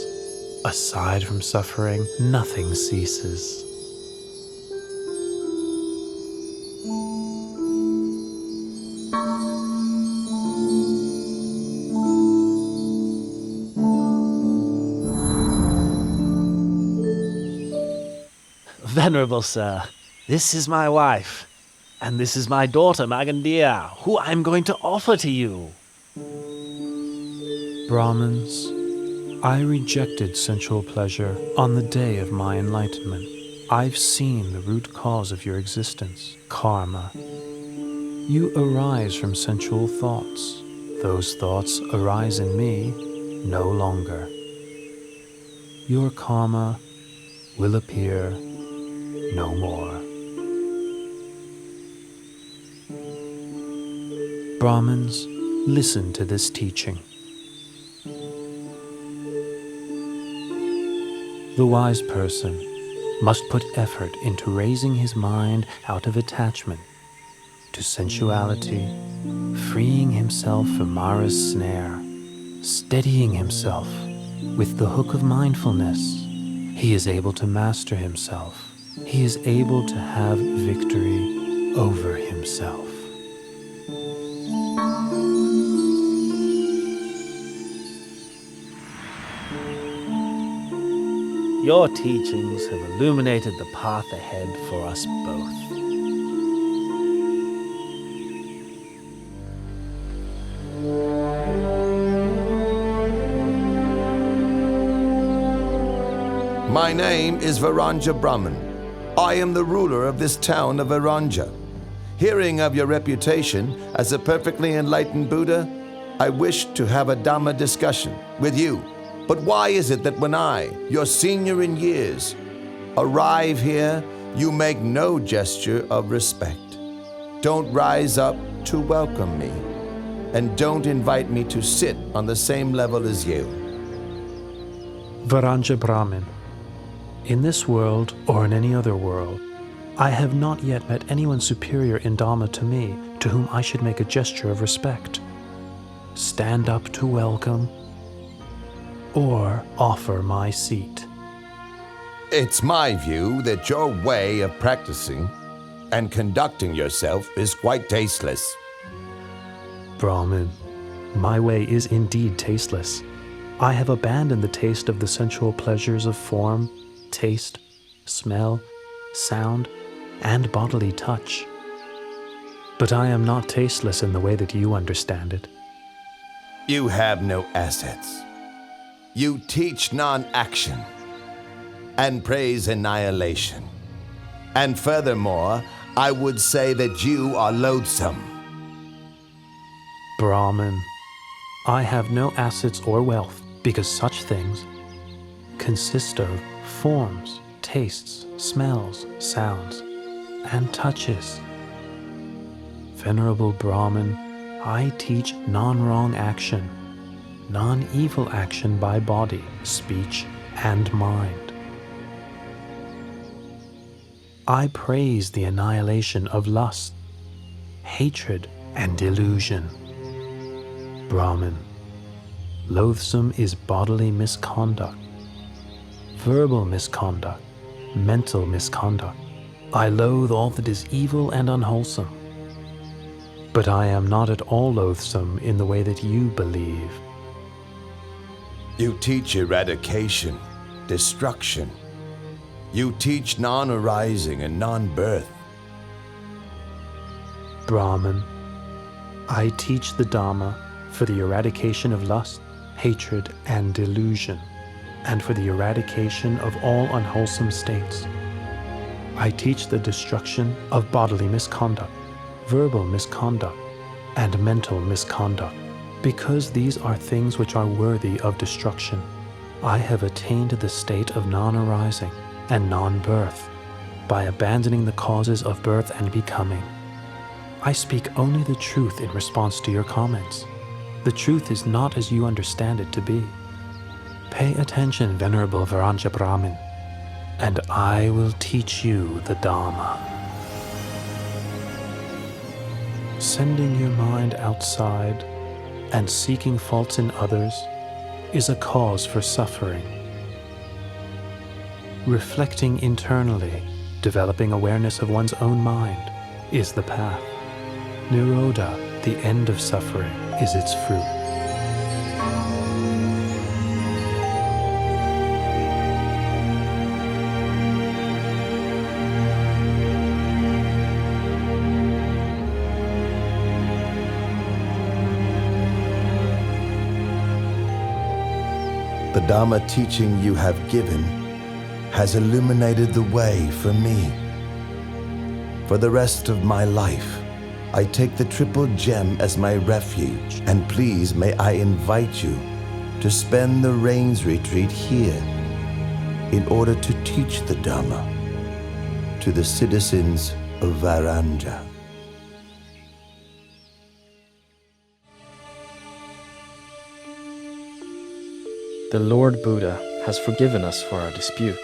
Aside from suffering, nothing ceases.
Venerable Sir, this is my wife, and this is my daughter Magandia, who I'm going to offer to you.
Brahmins, I rejected sensual pleasure on the day of my enlightenment. I've seen the root cause of your existence, karma. You arise from sensual thoughts. Those thoughts arise in me no longer. Your karma will appear no more. Brahmins, listen to this teaching. The wise person must put effort into raising his mind out of attachment to sensuality, freeing himself from Mara's snare, steadying himself with the hook of mindfulness, he is able to master himself. He is able to have victory over himself.
Your teachings have illuminated the path ahead for us both.
My name is Varanja Brahman. I am the ruler of this town of Varanja. Hearing of your reputation as a perfectly enlightened Buddha, I wish to have a Dhamma discussion with you. But why is it that when I, your senior in years, arrive here, you make no gesture of respect? Don't rise up to welcome me, and don't invite me to sit on the same level as you.
Varanja Brahmin, in this world or in any other world, I have not yet met anyone superior in Dhamma to me to whom I should make a gesture of respect, stand up to welcome, or offer my seat.
It's my view that your way of practicing and conducting yourself is quite tasteless.
Brahmin, my way is indeed tasteless. I have abandoned the taste of the sensual pleasures of form, taste, smell, sound, and bodily touch. But I am not tasteless in the way that you understand it.
You have no assets. You teach non-action and praise annihilation. And furthermore, I would say that you are loathsome.
Brahmin, I have no assets or wealth because such things consist of forms, tastes, smells, sounds, and touches. Venerable Brahmin, I teach non-wrong action, non-evil action by body, speech, and mind. I praise the annihilation of lust, hatred, and delusion. Brahmin, loathsome is bodily misconduct, verbal misconduct, mental misconduct. I loathe all that is evil and unwholesome. But I am not at all loathsome in the way that you believe.
You teach eradication, destruction. You teach non-arising and non-birth.
Brahman, I teach the Dhamma for the eradication of lust, hatred, and delusion, and for the eradication of all unwholesome states. I teach the destruction of bodily misconduct, verbal misconduct, and mental misconduct. Because these are things which are worthy of destruction, I have attained the state of non-arising and non-birth by abandoning the causes of birth and becoming. I speak only the truth in response to your comments. The truth is not as you understand it to be. Pay attention, Venerable Varanja Brahmin, and I will teach you the Dhamma. Sending your mind outside and seeking faults in others is a cause for suffering. Reflecting internally, developing awareness of one's own mind, is the path. Nirodha, the end of suffering, is its fruit.
The Dhamma teaching you have given has illuminated the way for me. For the rest of my life, I take the Triple Gem as my refuge, and please may I invite you to spend the Rains Retreat here in order to teach the Dhamma to the citizens of Varanja.
The Lord Buddha has forgiven us for our dispute.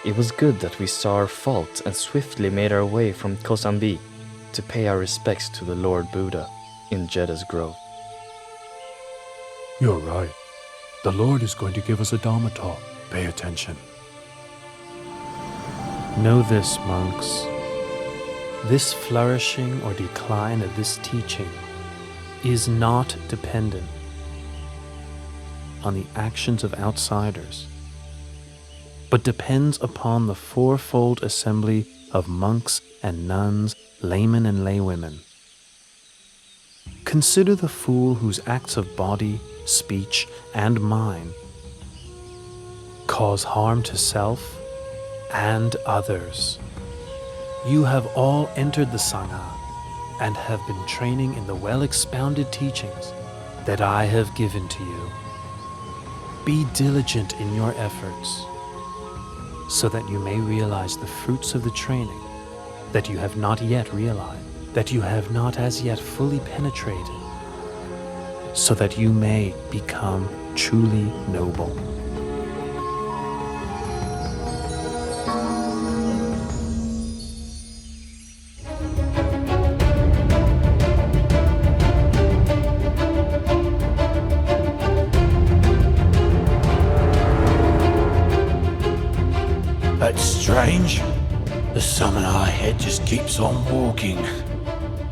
It was good that we saw our fault and swiftly made our way from Kosambi to pay our respects to the Lord Buddha in Jedah's grove.
You're right. The Lord is going to give us a Dhamma talk. Pay attention.
Know this, monks. This flourishing or decline of this teaching is not dependent on the actions of outsiders, but depends upon the fourfold assembly of monks and nuns, laymen and laywomen. Consider the fool whose acts of body, speech, and mind cause harm to self and others. You have all entered the Sangha and have been training in the well-expounded teachings that I have given to you. Be diligent in your efforts so that you may realize the fruits of the training that you have not yet realized, that you have not as yet fully penetrated, so that you may become truly noble.
That's strange. The summoner ahead just keeps on walking.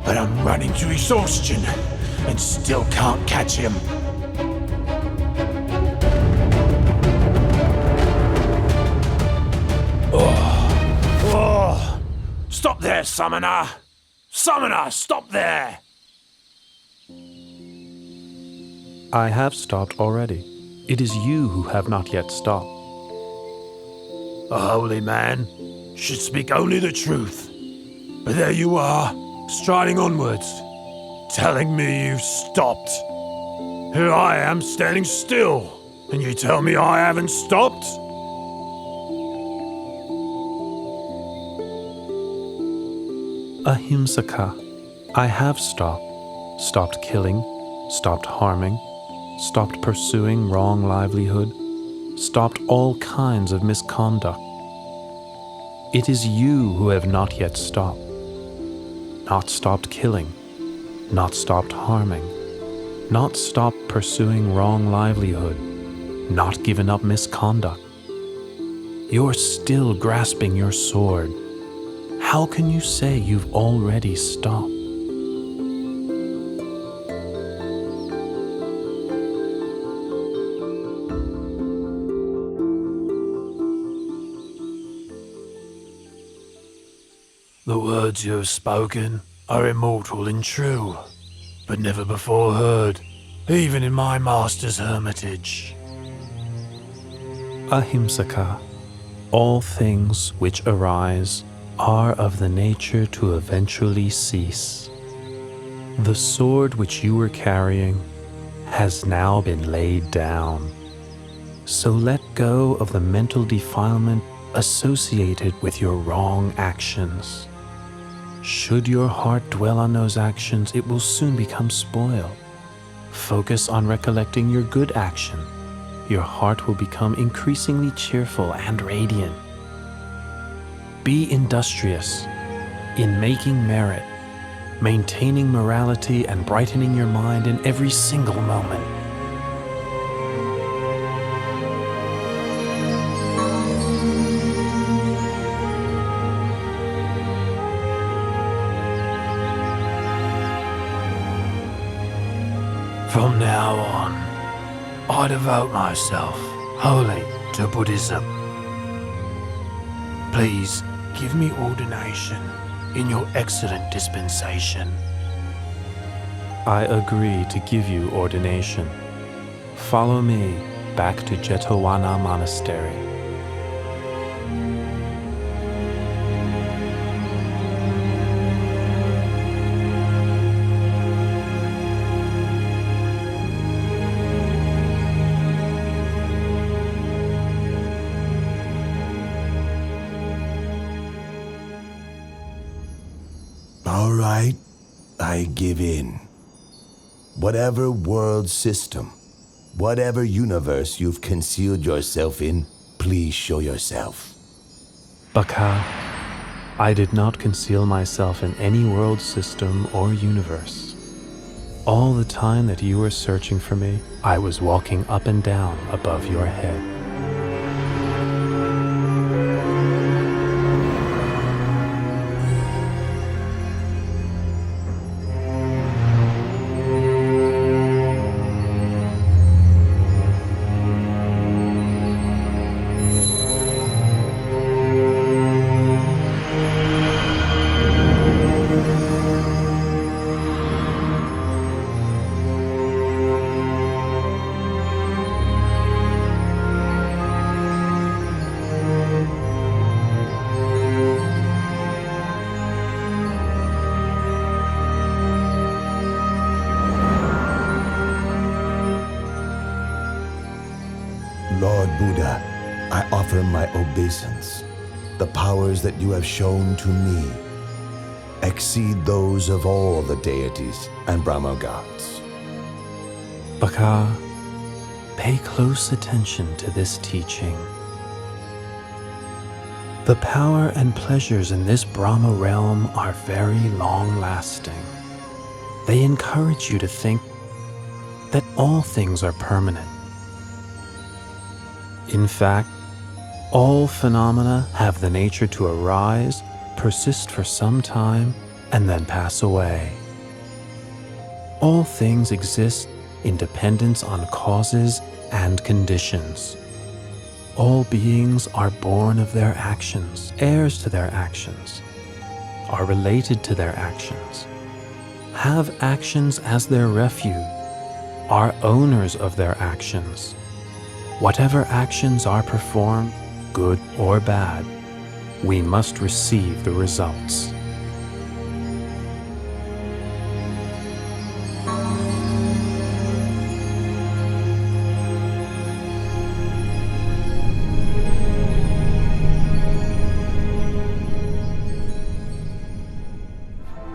But I'm running to exhaustion and still can't catch him. Oh. Stop there, summoner! Summoner, stop there!
I have stopped already. It is you who have not yet stopped.
A holy man should speak only the truth. But there you are, striding onwards, telling me you've stopped. Here I am standing still, and you tell me I haven't stopped?
Ahimsaka, I have stopped. Stopped killing, stopped harming, stopped pursuing wrong livelihood, stopped all kinds of misconduct. It is you who have not yet stopped. Not stopped killing, not stopped harming, not stopped pursuing wrong livelihood, not given up misconduct. You're still grasping your sword. How can you say you've already stopped?
The words you have spoken are immortal and true, but never before heard, even in my master's hermitage.
Ahimsaka, all things which arise are of the nature to eventually cease. The sword which you were carrying has now been laid down. So let go of the mental defilement associated with your wrong actions. Should your heart dwell on those actions, it will soon become spoiled. Focus on recollecting your good action. Your heart will become increasingly cheerful and radiant. Be industrious in making merit, maintaining morality, and brightening your mind in every single moment.
From now on, I devote myself wholly to Buddhism. Please give me ordination in your excellent dispensation.
I agree to give you ordination. Follow me back to Jetavana Monastery.
All right, I give in. Whatever world system, whatever universe you've concealed yourself in, please show yourself.
Baka, I did not conceal myself in any world system or universe. All the time that you were searching for me, I was walking up and down above your head.
Lord Buddha, I offer my obeisance. The powers that you have shown to me exceed those of all the deities and Brahma gods.
Baka, pay close attention to this teaching. The power and pleasures in this Brahma realm are very long-lasting. They encourage you to think that all things are permanent. In fact, all phenomena have the nature to arise, persist for some time, and then pass away. All things exist in dependence on causes and conditions. All beings are born of their actions, heirs to their actions, are related to their actions, have actions as their refuge, are owners of their actions. Whatever actions are performed, good or bad, we must receive the results.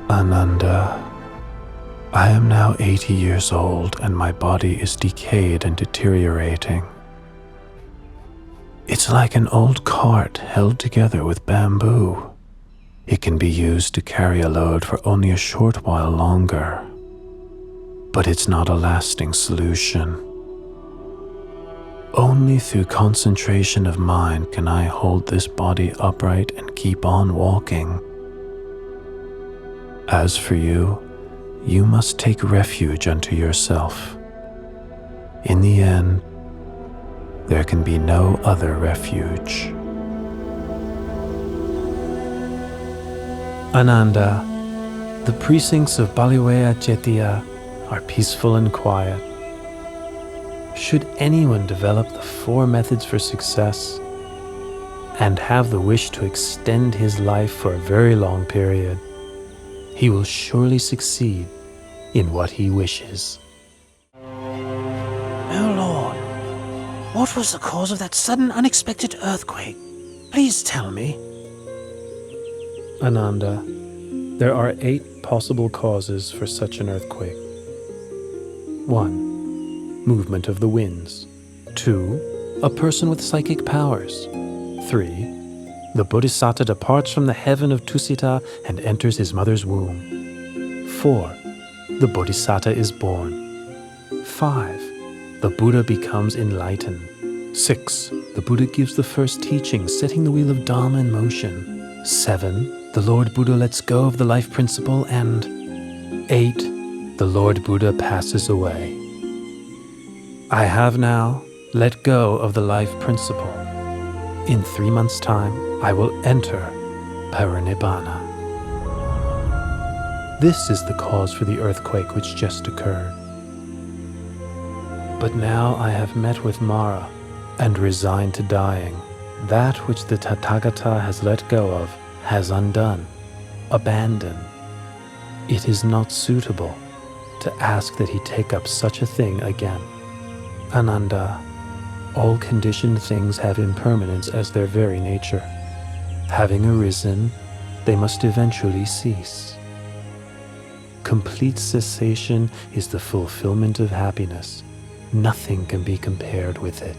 Ananda, I am now 80 years old and my body is decayed and deteriorating. It's like an old cart held together with bamboo. It can be used to carry a load for only a short while longer, but it's not a lasting solution. Only through concentration of mind can I hold this body upright and keep on walking. As for you, you must take refuge unto yourself. In the end, there can be no other refuge. Ananda, the precincts of Baliwea Chetya are peaceful and quiet. Should anyone develop the 4 methods for success and have the wish to extend his life for a very long period, he will surely succeed in what he wishes.
Oh Lord, what was the cause of that sudden unexpected earthquake? Please tell me.
Ananda, there are 8 possible causes for such an earthquake. 1. Movement of the winds. 2. A person with psychic powers. 3. The Bodhisattva departs from the heaven of Tusita and enters his mother's womb. 4. The Bodhisattva is born. 5. The Buddha becomes enlightened. 6. The Buddha gives the first teaching, setting the wheel of Dhamma in motion. 7. The Lord Buddha lets go of the life principle. And 8. The Lord Buddha passes away. I have now let go of the life principle. In 3 months' time, I will enter Parinibbana. This is the cause for the earthquake which just occurred. But now I have met with Mara and resigned to dying. That which the Tathagata has let go of has undone, abandoned. It is not suitable to ask that he take up such a thing again. Ananda, all conditioned things have impermanence as their very nature. Having arisen, they must eventually cease. Complete cessation is the fulfillment of happiness. Nothing can be compared with it.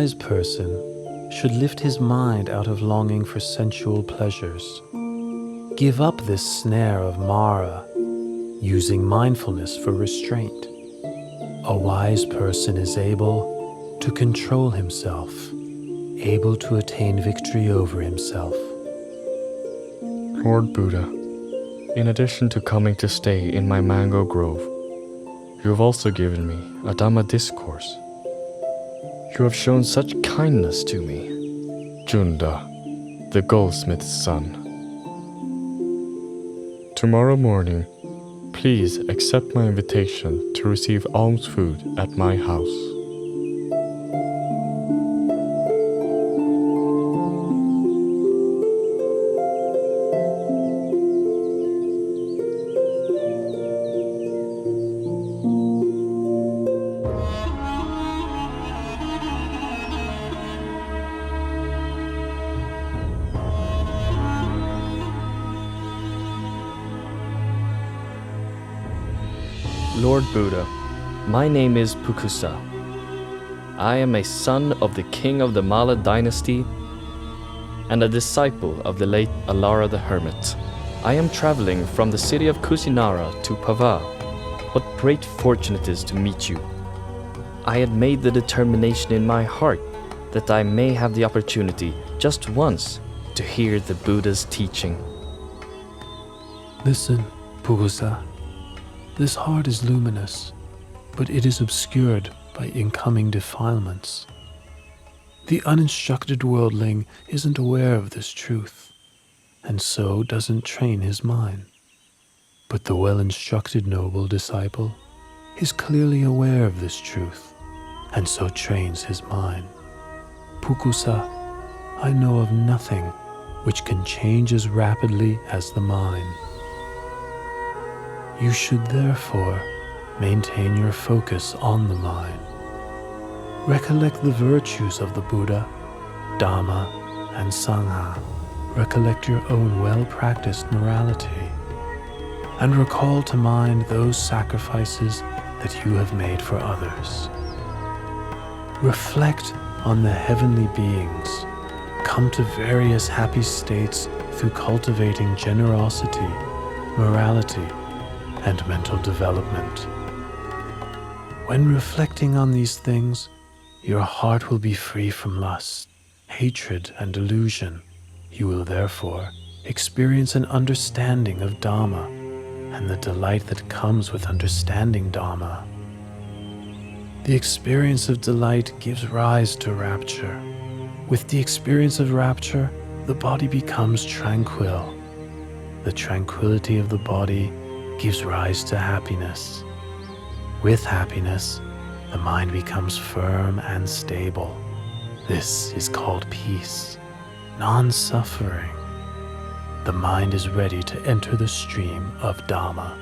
wise person should lift his mind out of longing for sensual pleasures. Give up this snare of Mara, using mindfulness for restraint. A wise person is able to control himself, able to attain victory over himself.
Lord Buddha, in addition to coming to stay in my mango grove, you have also given me a Dhamma discourse. You have shown such kindness to me, Junda, the goldsmith's son. Tomorrow morning, please accept my invitation to receive alms food at my house. Lord Buddha, my name is Pukusa. I am a son of the king of the Mala dynasty and a disciple of the late Alara the Hermit. I am traveling from the city of Kusinara to Pava. What great fortune it is to meet you. I had made the determination in my heart that I may have the opportunity just once to hear the Buddha's teaching.
Listen, Pukusa. This heart is luminous, but it is obscured by incoming defilements. The uninstructed worldling isn't aware of this truth, and so doesn't train his mind. But the well-instructed noble disciple is clearly aware of this truth, and so trains his mind. Pukusa, I know of nothing which can change as rapidly as the mind. You should therefore maintain your focus on the mind. Recollect the virtues of the Buddha, Dhamma, and Sangha. Recollect your own well-practiced morality. And recall to mind those sacrifices that you have made for others. Reflect on the heavenly beings, come to various happy states through cultivating generosity, morality, and mental development. When reflecting on these things, your heart will be free from lust, hatred, and delusion. You will therefore experience an understanding of Dhamma and the delight that comes with understanding Dhamma. The experience of delight gives rise to rapture. With the experience of rapture, the body becomes tranquil. The tranquility of the body gives rise to happiness. With happiness, the mind becomes firm and stable. This is called peace, non-suffering. The mind is ready to enter the stream of Dhamma.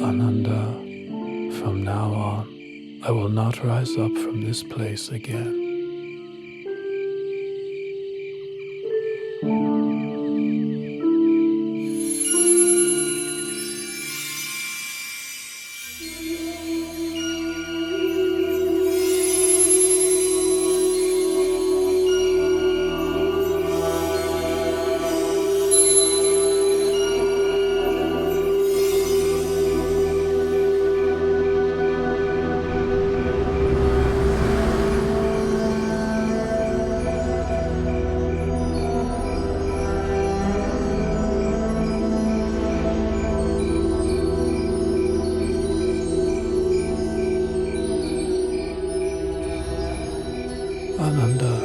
Ananda, from now on, I will not rise up from this place again. Ananda,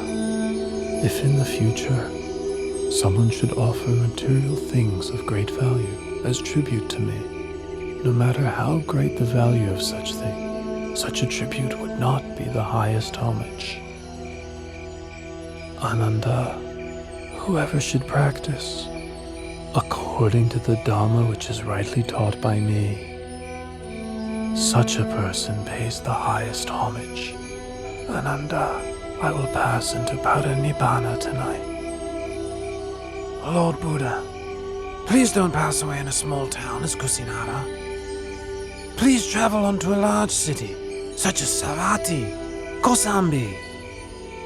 if in the future someone should offer material things of great value as tribute to me, no matter how great the value of such thing, such a tribute would not be the highest homage. Ananda, whoever should practice according to the Dhamma which is rightly taught by me, such a person pays the highest homage. Ananda,
I will pass into Parinibbana tonight. Lord Buddha, please don't pass away in a small town as Kusinara. Please travel on to a large city, such as Savatthi, Kosambi,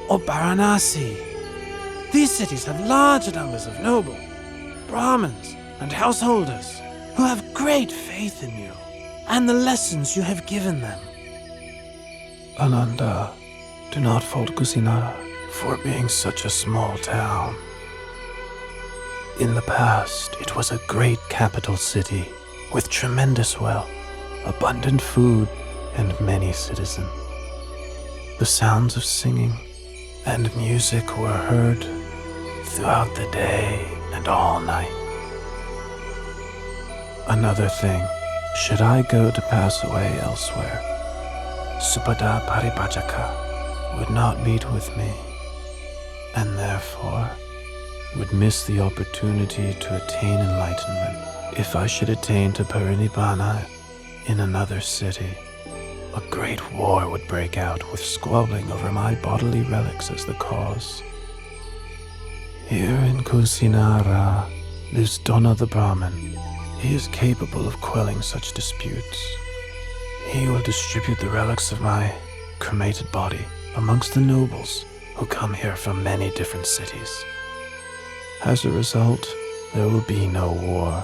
or Varanasi. These cities have large numbers of noble, Brahmins, and householders who have great faith in you and the lessons you have given them. Ananda, do not fault Kusinara for being such a small town. In the past, it was a great capital city with tremendous wealth, abundant food, and many citizens. The sounds of singing and music were heard throughout the day and all night. Another thing, should I go to pass away elsewhere, Supada Paripajaka would not meet with me, and therefore would miss the opportunity to attain enlightenment. If I should attain to Parinibbana in another city, a great war would break out with squabbling over my bodily relics as the cause. Here in Kusinara lives Donna the Brahmin. He is capable of quelling such disputes. He will distribute the relics of my cremated body amongst the nobles who come here from many different cities. As a result, there will be no war.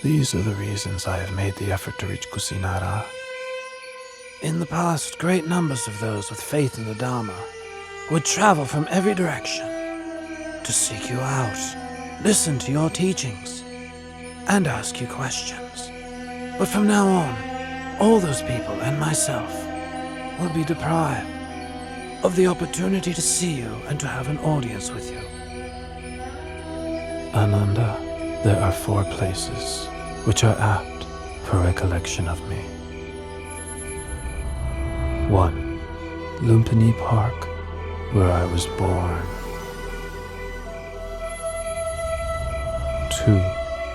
These are the reasons I have made the effort to reach Kusinara. In the past, great numbers of those with faith in the Dhamma would travel from every direction to seek you out, listen to your teachings, and ask you questions. But from now on, all those people and myself will be deprived of the opportunity to see you and to have an audience with you. Ananda, there are 4 places which are apt for recollection of me. 1. Lumpini Park, where I was born. 2.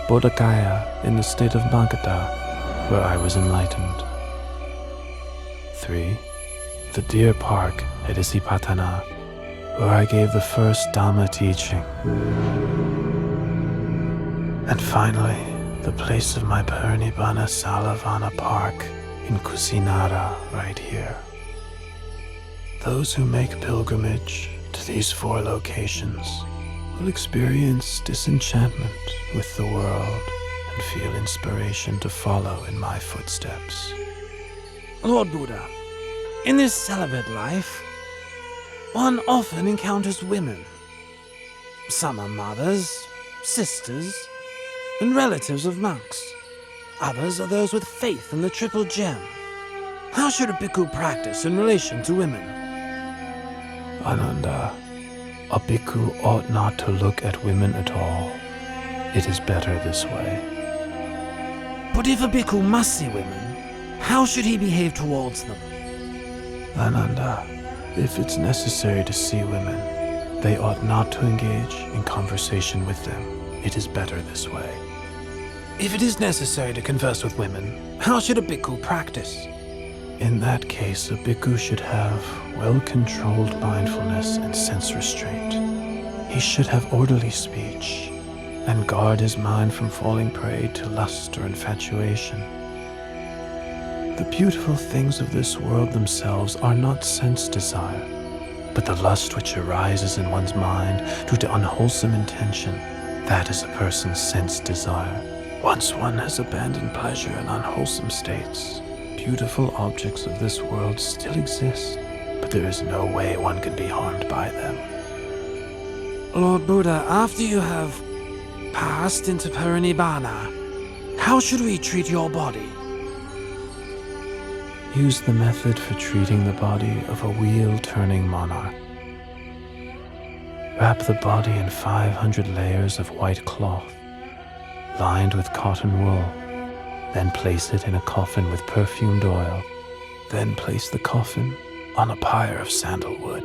Bodhgaya in the state of Magadha, where I was enlightened. 3. The Deer Park at Isipatana, where I gave the first Dhamma teaching. And finally, the place of my Parinibbana Salavana Park in Kusinara, right here. Those who make pilgrimage to these 4 locations will experience disenchantment with the world and feel inspiration to follow in my footsteps. Lord Buddha, in this celibate life, one often encounters women. Some are mothers, sisters, and relatives of monks. Others are those with faith in the triple gem. How should a bhikkhu practice in relation to women? Ananda, a bhikkhu ought not to look at women at all. It is better this way. But if a bhikkhu must see women, how should he behave towards them? Ananda, if it's necessary to see women, they ought not to engage in conversation with them. It is better this way. If it is necessary to converse with women, how should a bhikkhu practice? In that case, a bhikkhu should have well-controlled mindfulness and sense restraint. He should have orderly speech and guard his mind from falling prey to lust or infatuation. The beautiful things of this world themselves are not sense desire, but the lust which arises in one's mind due to unwholesome intention, that is a person's sense desire. Once one has abandoned pleasure in unwholesome states, beautiful objects of this world still exist, but there is no way one can be harmed by them. Lord Buddha, after you have passed into Parinibbana, how should we treat your body? Use the method for treating the body of a wheel-turning monarch. Wrap the body in 500 layers of white cloth, lined with cotton wool. Then place it in a coffin with perfumed oil. Then place the coffin on a pyre of sandalwood.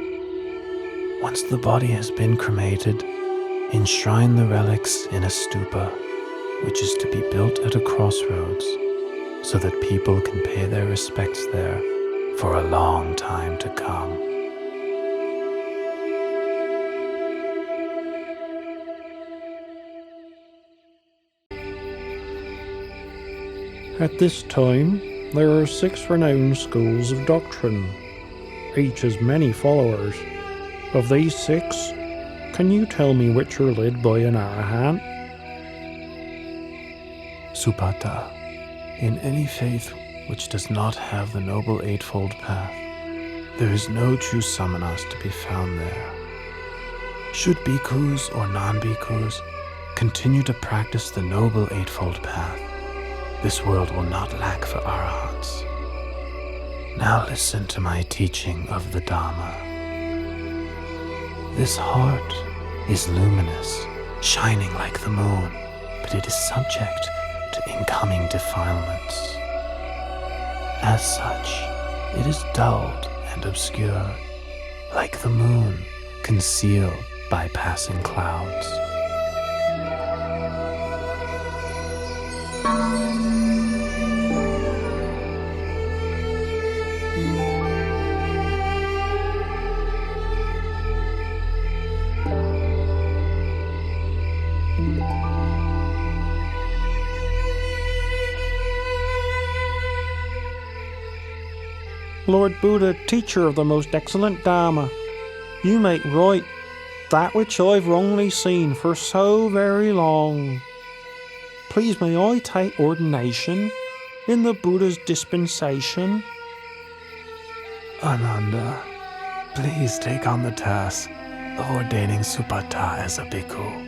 Once the body has been cremated, enshrine the relics in a stupa, which is to be built at a crossroads, so that people can pay their respects there for a long time to come.
At this time, there are 6 renowned schools of doctrine. Each has many followers. Of these 6, can you tell me which are led by an arahant?
Supata, in any faith which does not have the Noble Eightfold Path, there is no true samanas to be found there. Should bhikkhus or non-bhikkhus continue to practice the Noble Eightfold Path, this world will not lack for arahants. Now listen to my teaching of the Dhamma. This heart is luminous, shining like the moon, but it is subject to incoming defilements. As such, it is dulled and obscured, like the moon concealed by passing clouds.
Lord Buddha, teacher of the most excellent Dhamma, you make right that which I've wrongly seen for so very long. Please may I take ordination in the Buddha's dispensation?
Ananda, please take on the task of ordaining Supata as a bhikkhu.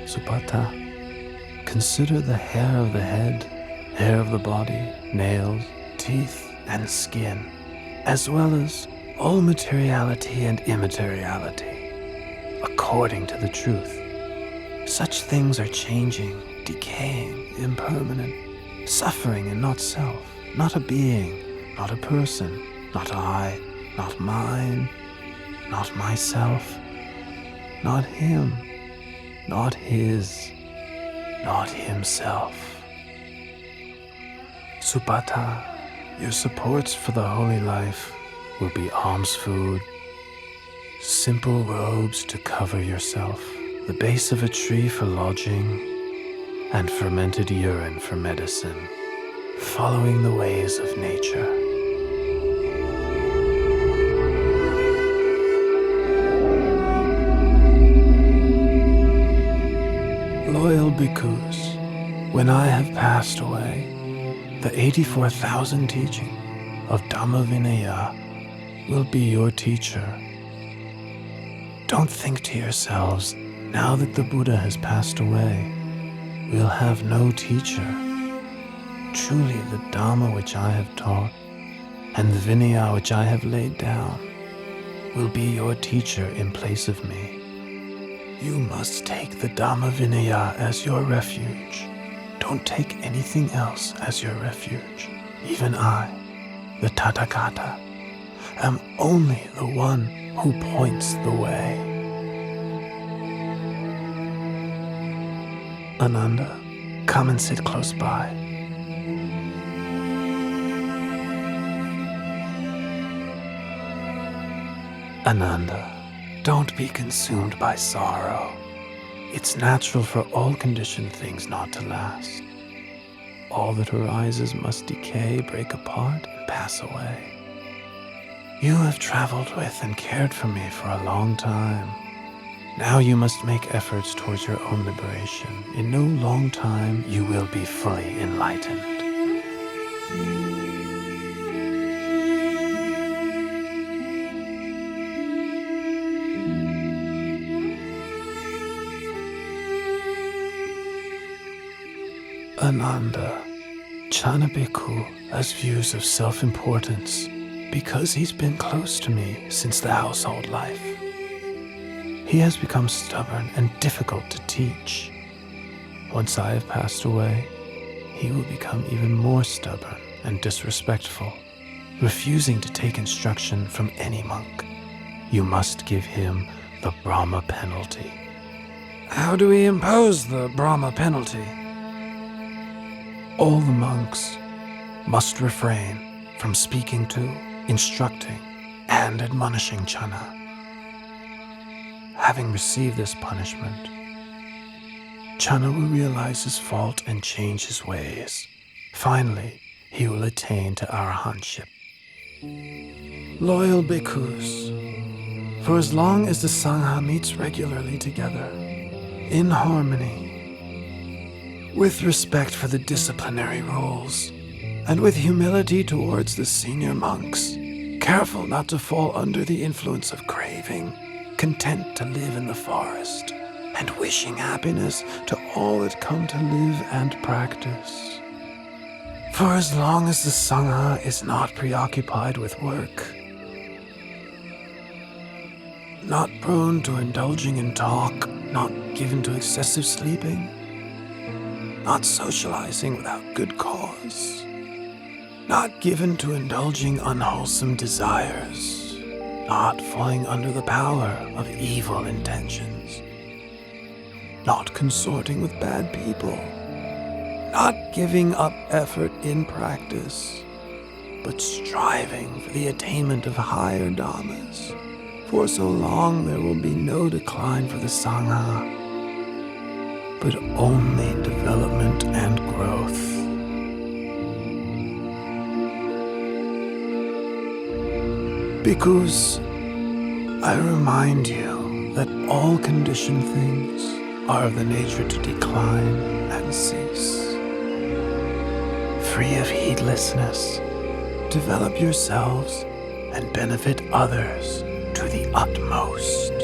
Supata, consider the hair of the head, hair of the body, nails, teeth, and skin, as well as all materiality and immateriality, according to the truth. Such things are changing, decaying, impermanent, suffering and not self, not a being, not a person, not I, not mine, not myself, not him, not his, not himself. Supata, your supports for the holy life will be alms food, simple robes to cover yourself, the base of a tree for lodging, and fermented urine for medicine, following the ways of nature. Loyal bhikkhus, when I have passed away, the 84,000 teaching of Dhamma Vinaya will be your teacher. Don't think to yourselves, now that the Buddha has passed away, we'll have no teacher. Truly the Dhamma which I have taught and the Vinaya which I have laid down will be your teacher in place of me. You must take the Dhamma Vinaya as your refuge. Don't take anything else as your refuge. Even I, the Tathagata, am only the one who points the way. Ananda, come and sit close by. Ananda, don't be consumed by sorrow. It's natural for all conditioned things not to last. All that arises must decay, break apart, and pass away. You have traveled with and cared for me for a long time. Now you must make efforts towards your own liberation. In no long time, you will be fully enlightened. Ananda, Chanabhikkhu has views of self-importance because he's been close to me since the household life. He has become stubborn and difficult to teach. Once I have passed away, he will become even more stubborn and disrespectful, refusing to take instruction from any monk. You must give him the Brahma penalty.
How do we impose the Brahma penalty?
All the monks must refrain from speaking to, instructing,
and admonishing Channa. Having received this punishment, Channa will realize his fault and change his ways. Finally, he will attain to arahantship. Loyal bhikkhus, for as long as the Sangha meets regularly together, in harmony, with respect for the disciplinary rules, and with humility towards the senior monks, careful not to fall under the influence of craving, content to live in the forest, and wishing happiness to all that come to live and practice. For as long as the Sangha is not preoccupied with work, not prone to indulging in talk, not given to excessive sleeping, not socializing without good cause, not given to indulging unwholesome desires, not falling under the power of evil intentions, not consorting with bad people, not giving up effort in practice, but striving for the attainment of higher dhammas. For so long there will be no decline for the Sangha, but only development and growth. Bhikkhus, I remind you that all conditioned things are of the nature to decline and cease. Free of heedlessness, develop yourselves and benefit others to the utmost.